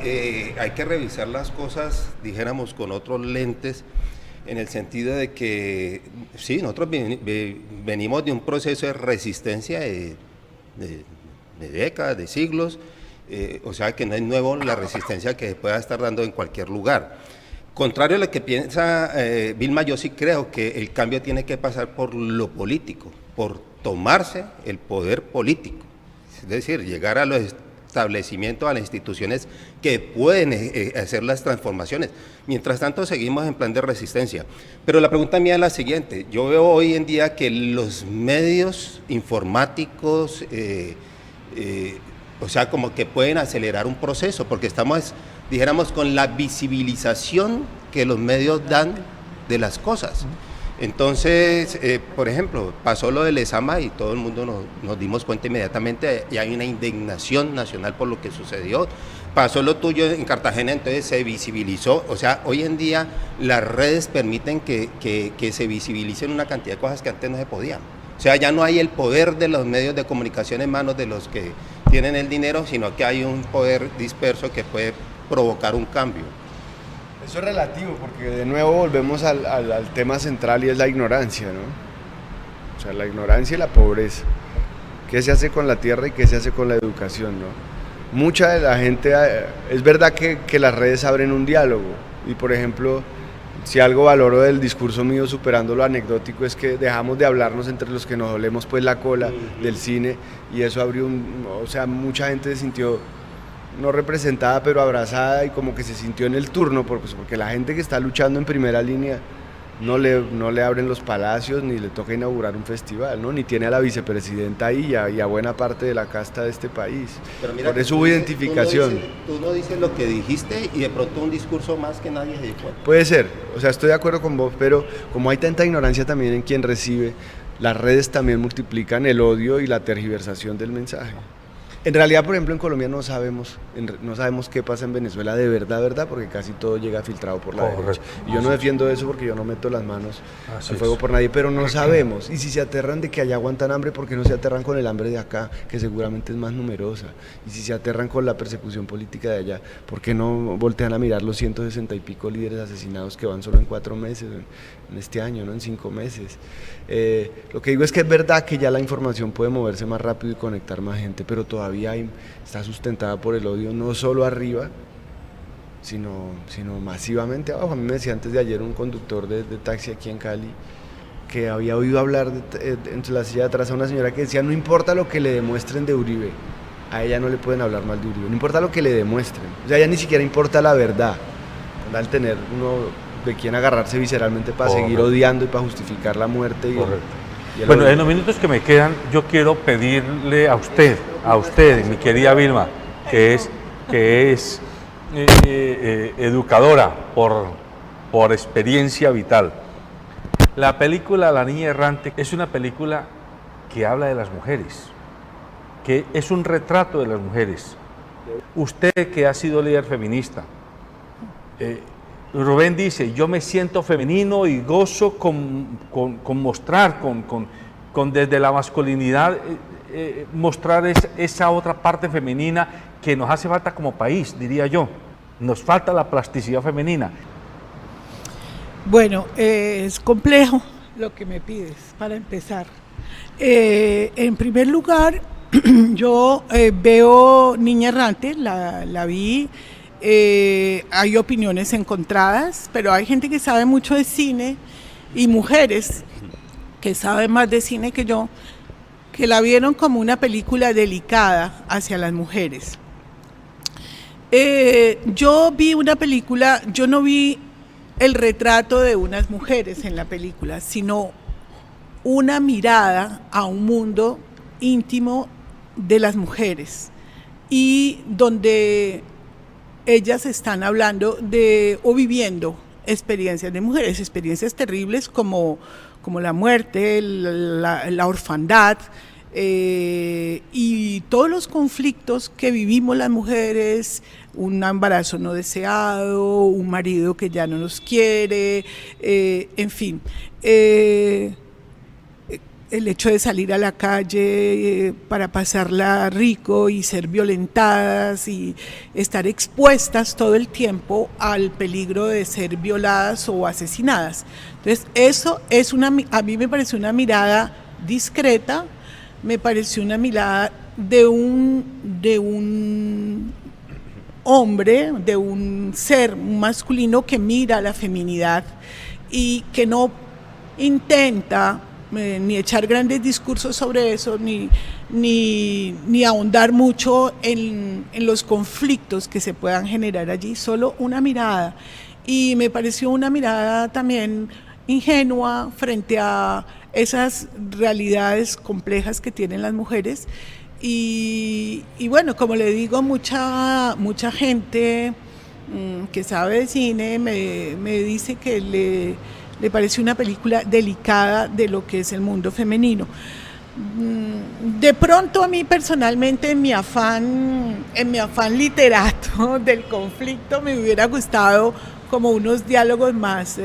hay que revisar las cosas, dijéramos, con otros lentes, en el sentido de que, sí, nosotros venimos de un proceso de resistencia de décadas, de siglos, o sea que no es nuevo la resistencia que se pueda estar dando en cualquier lugar. Contrario a lo que piensa Vilma, yo sí creo que el cambio tiene que pasar por lo político, por tomarse el poder político, es decir, llegar a los establecimientos, a las instituciones que pueden hacer las transformaciones. Mientras tanto, seguimos en plan de resistencia. Pero la pregunta mía es la siguiente: yo veo hoy en día que los medios informáticos, o sea, como que pueden acelerar un proceso, porque estamos, dijéramos, con la visibilización que los medios dan de las cosas. Entonces, por ejemplo, pasó lo de Lezama y todo el mundo nos dimos cuenta inmediatamente, y hay una indignación nacional por lo que sucedió. Pasó lo tuyo en Cartagena, entonces se visibilizó. O sea, hoy en día las redes permiten que se visibilicen una cantidad de cosas que antes no se podían. O sea, ya no hay el poder de los medios de comunicación en manos de los que tienen el dinero, sino que hay un poder disperso que puede provocar un cambio. Eso es relativo, porque de nuevo volvemos al tema central, y es la ignorancia, ¿no? O sea, la ignorancia y la pobreza. ¿Qué se hace con la tierra y qué se hace con la educación, no? Mucha de la gente, es verdad que las redes abren un diálogo, y por ejemplo, si algo valoro del discurso mío, superando lo anecdótico, es que dejamos de hablarnos entre los que nos dolemos pues la cola del cine, y eso abrió o sea, mucha gente se sintió no representada, pero abrazada, y como que se sintió en el turno, porque la gente que está luchando en primera línea no le abren los palacios, ni le toca inaugurar un festival, ¿no? Ni tiene a la vicepresidenta ahí y a buena parte de la casta de este país. Pero mira, por eso hubo identificación. Tú no dices lo que dijiste y de pronto un discurso más que nadie se dio cuenta. Puede ser, o sea, estoy de acuerdo con vos, pero como hay tanta ignorancia también en quien recibe, las redes también multiplican el odio y la tergiversación del mensaje. En realidad, por ejemplo, en Colombia no sabemos qué pasa en Venezuela de verdad, porque casi todo llega filtrado por la derecha. Y yo no defiendo eso porque yo no meto las manos al fuego por nadie, pero no sabemos. Y si se aterran de que allá aguantan hambre, ¿por qué no se aterran con el hambre de acá, que seguramente es más numerosa? Y si se aterran con la persecución política de allá, ¿por qué no voltean a mirar los 160 y pico líderes asesinados que van solo en 4 meses, en este año, ¿no? En 5 meses? Lo que digo es que es verdad que ya la información puede moverse más rápido y conectar más gente, pero todavía está sustentada por el odio, no solo arriba, sino masivamente abajo. A mí me decía antes de ayer un conductor de taxi aquí en Cali que había oído hablar entre la silla de atrás a una señora que decía: no importa lo que le demuestren de Uribe, a ella no le pueden hablar mal de Uribe, no importa lo que le demuestren, o sea, ya ni siquiera importa la verdad, al tener uno de quien agarrarse visceralmente para seguir odiando y para justificar la muerte. Bueno, en los minutos que me quedan, yo quiero pedirle a usted, mi querida Vilma, que es educadora por experiencia vital. La película La Niña Errante es una película que habla de las mujeres, que es un retrato de las mujeres. Usted que ha sido líder feminista, Rubén dice, yo me siento femenino y gozo con mostrar, con desde la masculinidad, mostrar esa otra parte femenina que nos hace falta como país, diría yo. Nos falta la plasticidad femenina. Bueno, es complejo lo que me pides para empezar. En primer lugar, yo veo Niña Errante, la vi, hay opiniones encontradas, pero hay gente que sabe mucho de cine y mujeres que saben más de cine que yo, que la vieron como una película delicada hacia las mujeres. Yo vi una película, yo no vi el retrato de unas mujeres en la película, sino una mirada a un mundo íntimo de las mujeres y donde ellas están hablando de o viviendo experiencias de mujeres, experiencias terribles como la muerte, la orfandad y todos los conflictos que vivimos las mujeres, un embarazo no deseado, un marido que ya no nos quiere, en fin. El hecho de salir a la calle para pasarla rico y ser violentadas y estar expuestas todo el tiempo al peligro de ser violadas o asesinadas. Entonces, eso es a mí me pareció una mirada discreta, me pareció una mirada de un hombre, de un ser masculino que mira la feminidad y que no intenta ni echar grandes discursos sobre eso, ni ahondar mucho en los conflictos que se puedan generar allí, solo una mirada. Y me pareció una mirada también ingenua frente a esas realidades complejas que tienen las mujeres. Y bueno, como le digo, mucha gente que sabe de cine me dice que le parece una película delicada de lo que es el mundo femenino. De pronto a mí personalmente en mi afán literato del conflicto me hubiera gustado como unos diálogos más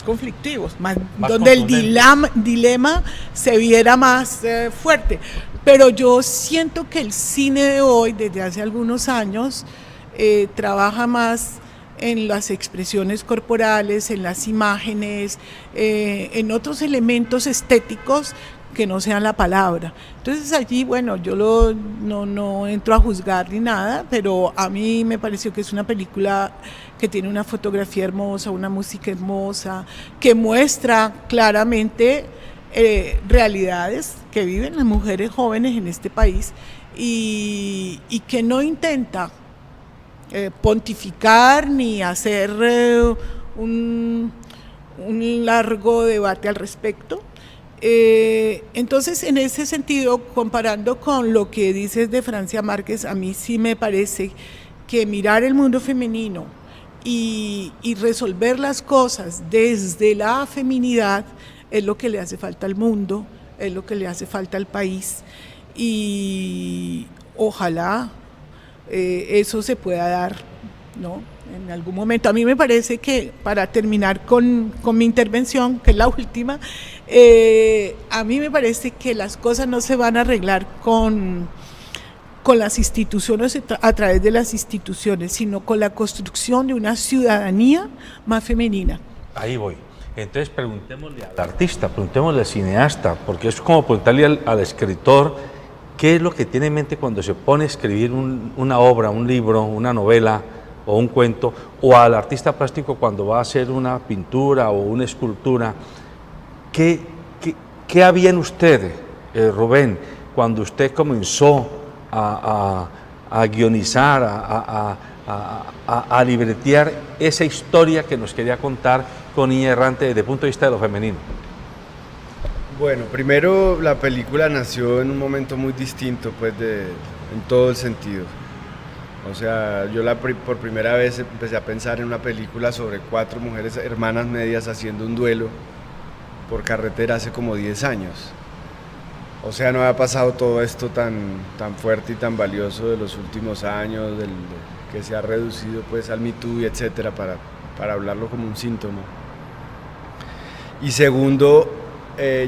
conflictivos, más donde el dilema se viera más fuerte. Pero yo siento que el cine de hoy, desde hace algunos años, trabaja más en las expresiones corporales, en las imágenes, en otros elementos estéticos que no sean la palabra. Entonces allí, bueno, yo no entro a juzgar ni nada, pero a mí me pareció que es una película que tiene una fotografía hermosa, una música hermosa, que muestra claramente realidades que viven las mujeres jóvenes en este país y que no intenta pontificar ni hacer un largo debate al respecto. Entonces, en ese sentido, comparando con lo que dices de Francia Márquez, a mí sí me parece que mirar el mundo femenino y resolver las cosas desde la feminidad es lo que le hace falta al mundo, es lo que le hace falta al país, y ojalá eso se pueda dar, ¿no?, en algún momento. A mí me parece que, para terminar con mi intervención, que es la última, a mí me parece que las cosas no se van a arreglar con las instituciones, a través de las instituciones, sino con la construcción de una ciudadanía más femenina. Ahí voy. Entonces preguntémosle al artista, preguntémosle al cineasta, porque es como preguntarle al escritor qué es lo que tiene en mente cuando se pone a escribir una obra, un libro, una novela o un cuento, o al artista plástico cuando va a hacer una pintura o una escultura. ¿Qué había en usted, Rubén, cuando usted comenzó a guionizar, a libretear esa historia que nos quería contar con Niña Errante desde el punto de vista de lo femenino? Bueno, primero la película nació en un momento muy distinto, pues en todo el sentido. O sea, yo por primera vez empecé a pensar en una película sobre 4 mujeres hermanas medias haciendo un duelo por carretera hace como 10 años. O sea, no había pasado todo esto tan fuerte y tan valioso de los últimos años, que se ha reducido pues al Me Too y etcétera, para hablarlo como un síntoma. Y segundo,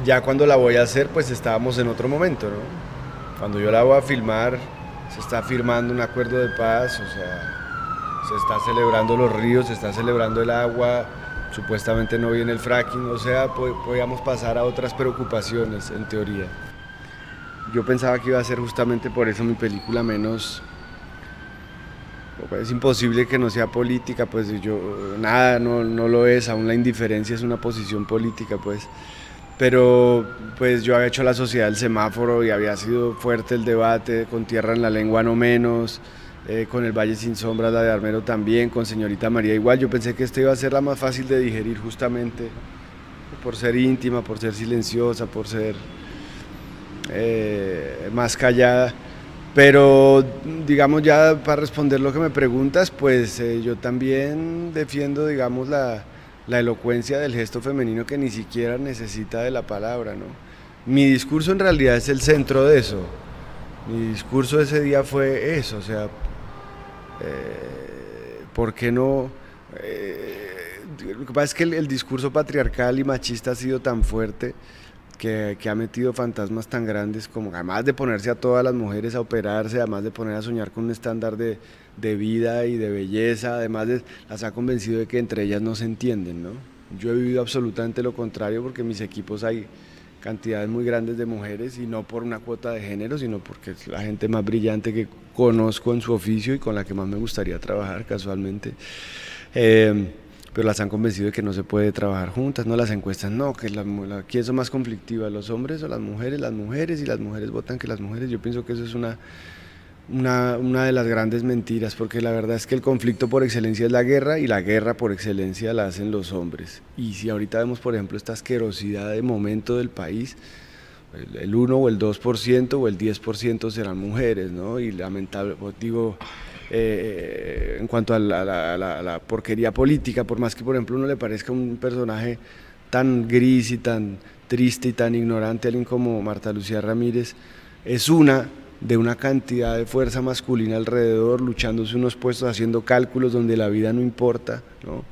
ya cuando la voy a hacer, pues estábamos en otro momento, ¿no? Cuando yo la voy a filmar, se está firmando un acuerdo de paz, o sea, se está celebrando los ríos, se está celebrando el agua, supuestamente no viene el fracking, o sea, podíamos pasar a otras preocupaciones, en teoría. Yo pensaba que iba a ser justamente por eso mi película menos... Es imposible que no sea política, pues nada, no lo es, aún la indiferencia es una posición política, pues. Pero pues yo había hecho La Sociedad del Semáforo y había sido fuerte el debate, con Tierra en la Lengua no menos, con El Valle sin Sombras, la de Armero también, con Señorita María igual. Yo pensé que esta iba a ser la más fácil de digerir justamente por ser íntima, por ser silenciosa, por ser más callada. Pero digamos, ya para responder lo que me preguntas, pues yo también defiendo, digamos, la elocuencia del gesto femenino, que ni siquiera necesita de la palabra, ¿no? Mi discurso en realidad es el centro de eso. Mi discurso ese día fue eso, o sea, ¿por qué no? Lo que pasa es que el discurso patriarcal y machista ha sido tan fuerte que ha metido fantasmas tan grandes, como además de ponerse a todas las mujeres a operarse, además de poner a soñar con un estándar de vida y de belleza, además las ha convencido de que entre ellas no se entienden, ¿no? Yo he vivido absolutamente lo contrario, porque en mis equipos hay cantidades muy grandes de mujeres, y no por una cuota de género, sino porque es la gente más brillante que conozco en su oficio y con la que más me gustaría trabajar casualmente. Pero las han convencido de que no se puede trabajar juntas, no, las encuestas no, que ¿quién son más conflictivas, los hombres o las mujeres? Las mujeres, y las mujeres votan que las mujeres. Yo pienso que eso es una de las grandes mentiras, porque la verdad es que el conflicto por excelencia es la guerra, y la guerra por excelencia la hacen los hombres. Y si ahorita vemos, por ejemplo, esta asquerosidad de momento del país, el 1 o el 2% o el 10% serán mujeres, ¿no? Y lamentable, digo... en cuanto a la porquería política, por más que por ejemplo uno le parezca un personaje tan gris y tan triste y tan ignorante, alguien como Marta Lucía Ramírez, es una de una cantidad de fuerza masculina alrededor, luchándose unos puestos, haciendo cálculos donde la vida no importa, ¿no?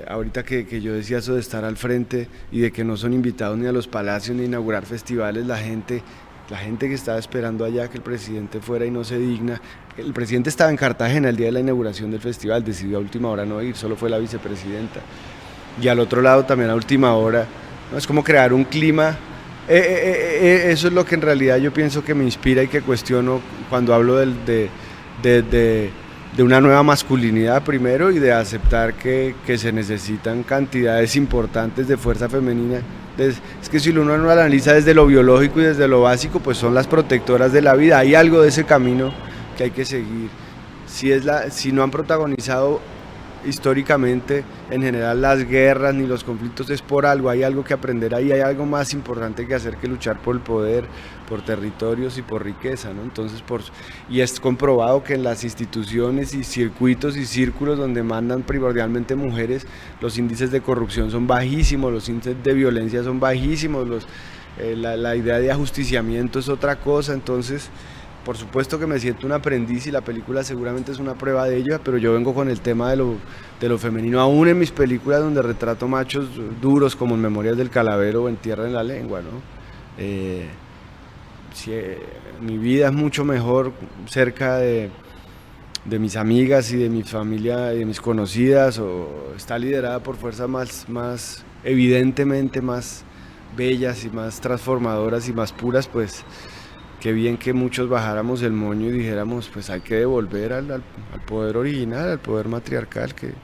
Ahorita que yo decía eso de estar al frente y de que no son invitados ni a los palacios ni a inaugurar festivales, la gente que estaba esperando allá que el presidente fuera y no se digna. El presidente estaba en Cartagena el día de la inauguración del festival, decidió a última hora no ir, solo fue la vicepresidenta. Y al otro lado también a última hora, ¿no? Es como crear un clima, eso es lo que en realidad yo pienso que me inspira y que cuestiono cuando hablo de una nueva masculinidad primero, y de aceptar que se necesitan cantidades importantes de fuerza femenina. Es que si uno no lo analiza desde lo biológico y desde lo básico, pues son las protectoras de la vida. Hay algo de ese camino que hay que seguir. Si no han protagonizado históricamente en general las guerras ni los conflictos, es por algo, hay algo que aprender ahí, hay algo más importante que hacer que luchar por el poder, por territorios y por riqueza, ¿no? Entonces, y es comprobado que en las instituciones y circuitos y círculos donde mandan primordialmente mujeres, los índices de corrupción son bajísimos, los índices de violencia son bajísimos, la idea de ajusticiamiento es otra cosa. Entonces, por supuesto que me siento un aprendiz, y la película seguramente es una prueba de ello, pero yo vengo con el tema de lo femenino, aún en mis películas donde retrato machos duros, como en Memorias del Calavero o en Tierra en la Lengua, ¿no? Mi vida es mucho mejor cerca de mis amigas y de mi familia y de mis conocidas, o está liderada por fuerzas más evidentemente más bellas y más transformadoras y más puras, pues qué bien que muchos bajáramos el moño y dijéramos, pues hay que devolver al poder original, al poder matriarcal, que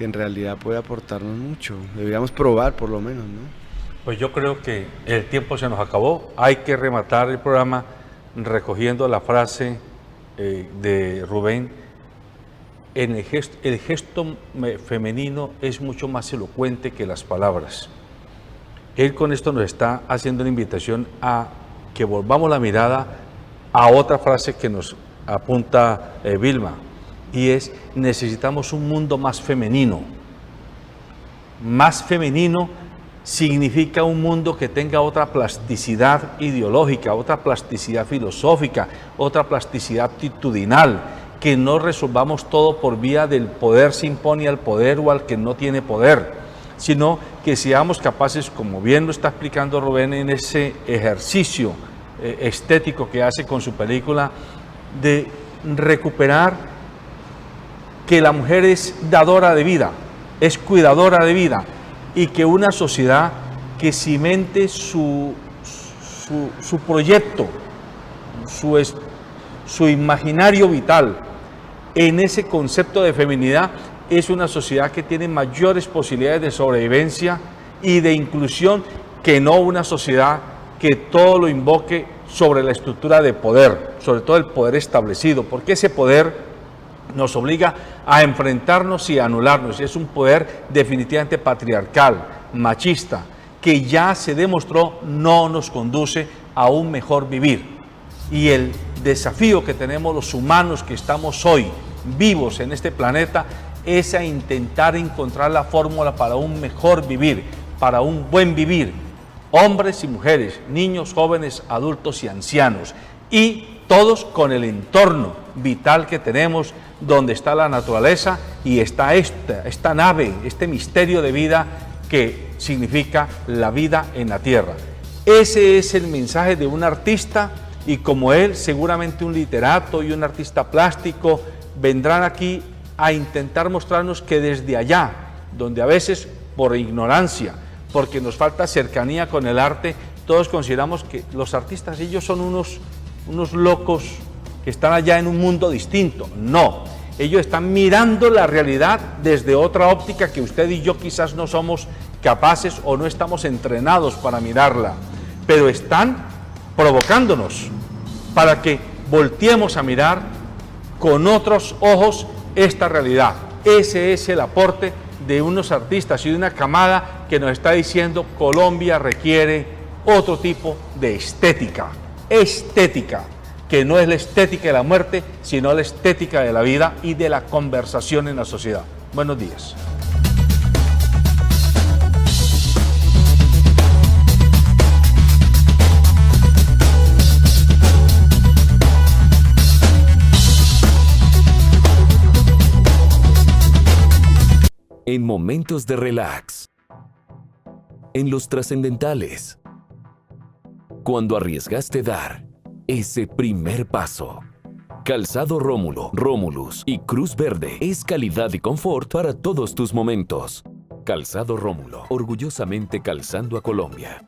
en realidad puede aportarnos mucho. Deberíamos probar por lo menos, ¿no? Pues yo creo que el tiempo se nos acabó. Hay que rematar el programa recogiendo la frase de Rubén. El gesto femenino es mucho más elocuente que las palabras. Él con esto nos está haciendo una invitación a que volvamos la mirada a otra frase que nos apunta Vilma, y es: necesitamos un mundo más femenino significa un mundo que tenga otra plasticidad ideológica, otra plasticidad filosófica, otra plasticidad actitudinal, que no resolvamos todo por vía del poder se impone al poder o al que no tiene poder, sino que seamos capaces, como bien lo está explicando Rubén en ese ejercicio estético que hace con su película, de recuperar que la mujer es dadora de vida, es cuidadora de vida, y que una sociedad que cimente su proyecto, su imaginario vital en ese concepto de feminidad, es una sociedad que tiene mayores posibilidades de sobrevivencia y de inclusión que no una sociedad que todo lo invoque sobre la estructura de poder, sobre todo el poder establecido, porque ese poder nos obliga a enfrentarnos y a anularnos. Es un poder definitivamente patriarcal, machista, que ya se demostró no nos conduce a un mejor vivir. Y el desafío que tenemos los humanos que estamos hoy vivos en este planeta es a intentar encontrar la fórmula para un mejor vivir, para un buen vivir, hombres y mujeres, niños, jóvenes, adultos y ancianos, y todos con el entorno vital que tenemos, donde está la naturaleza y está esta nave, este misterio de vida que significa la vida en la tierra. Ese es el mensaje de un artista, y como él, seguramente un literato y un artista plástico vendrán aquí a intentar mostrarnos que desde allá, donde a veces por ignorancia, porque nos falta cercanía con el arte, todos consideramos que los artistas, ellos son unos locos que están allá en un mundo distinto. No, ellos están mirando la realidad desde otra óptica que usted y yo quizás no somos capaces o no estamos entrenados para mirarla, pero están provocándonos para que volteemos a mirar con otros ojos esta realidad. Ese es el aporte de unos artistas y de una camada que nos está diciendo: Colombia requiere otro tipo de estética, que no es la estética de la muerte, sino la estética de la vida y de la conversación en la sociedad. Buenos días. En momentos de relax, en los trascendentales, cuando arriesgaste dar ese primer paso. Calzado Rómulo, Rómulus y Cruz Verde es calidad y confort para todos tus momentos. Calzado Rómulo, orgullosamente calzando a Colombia.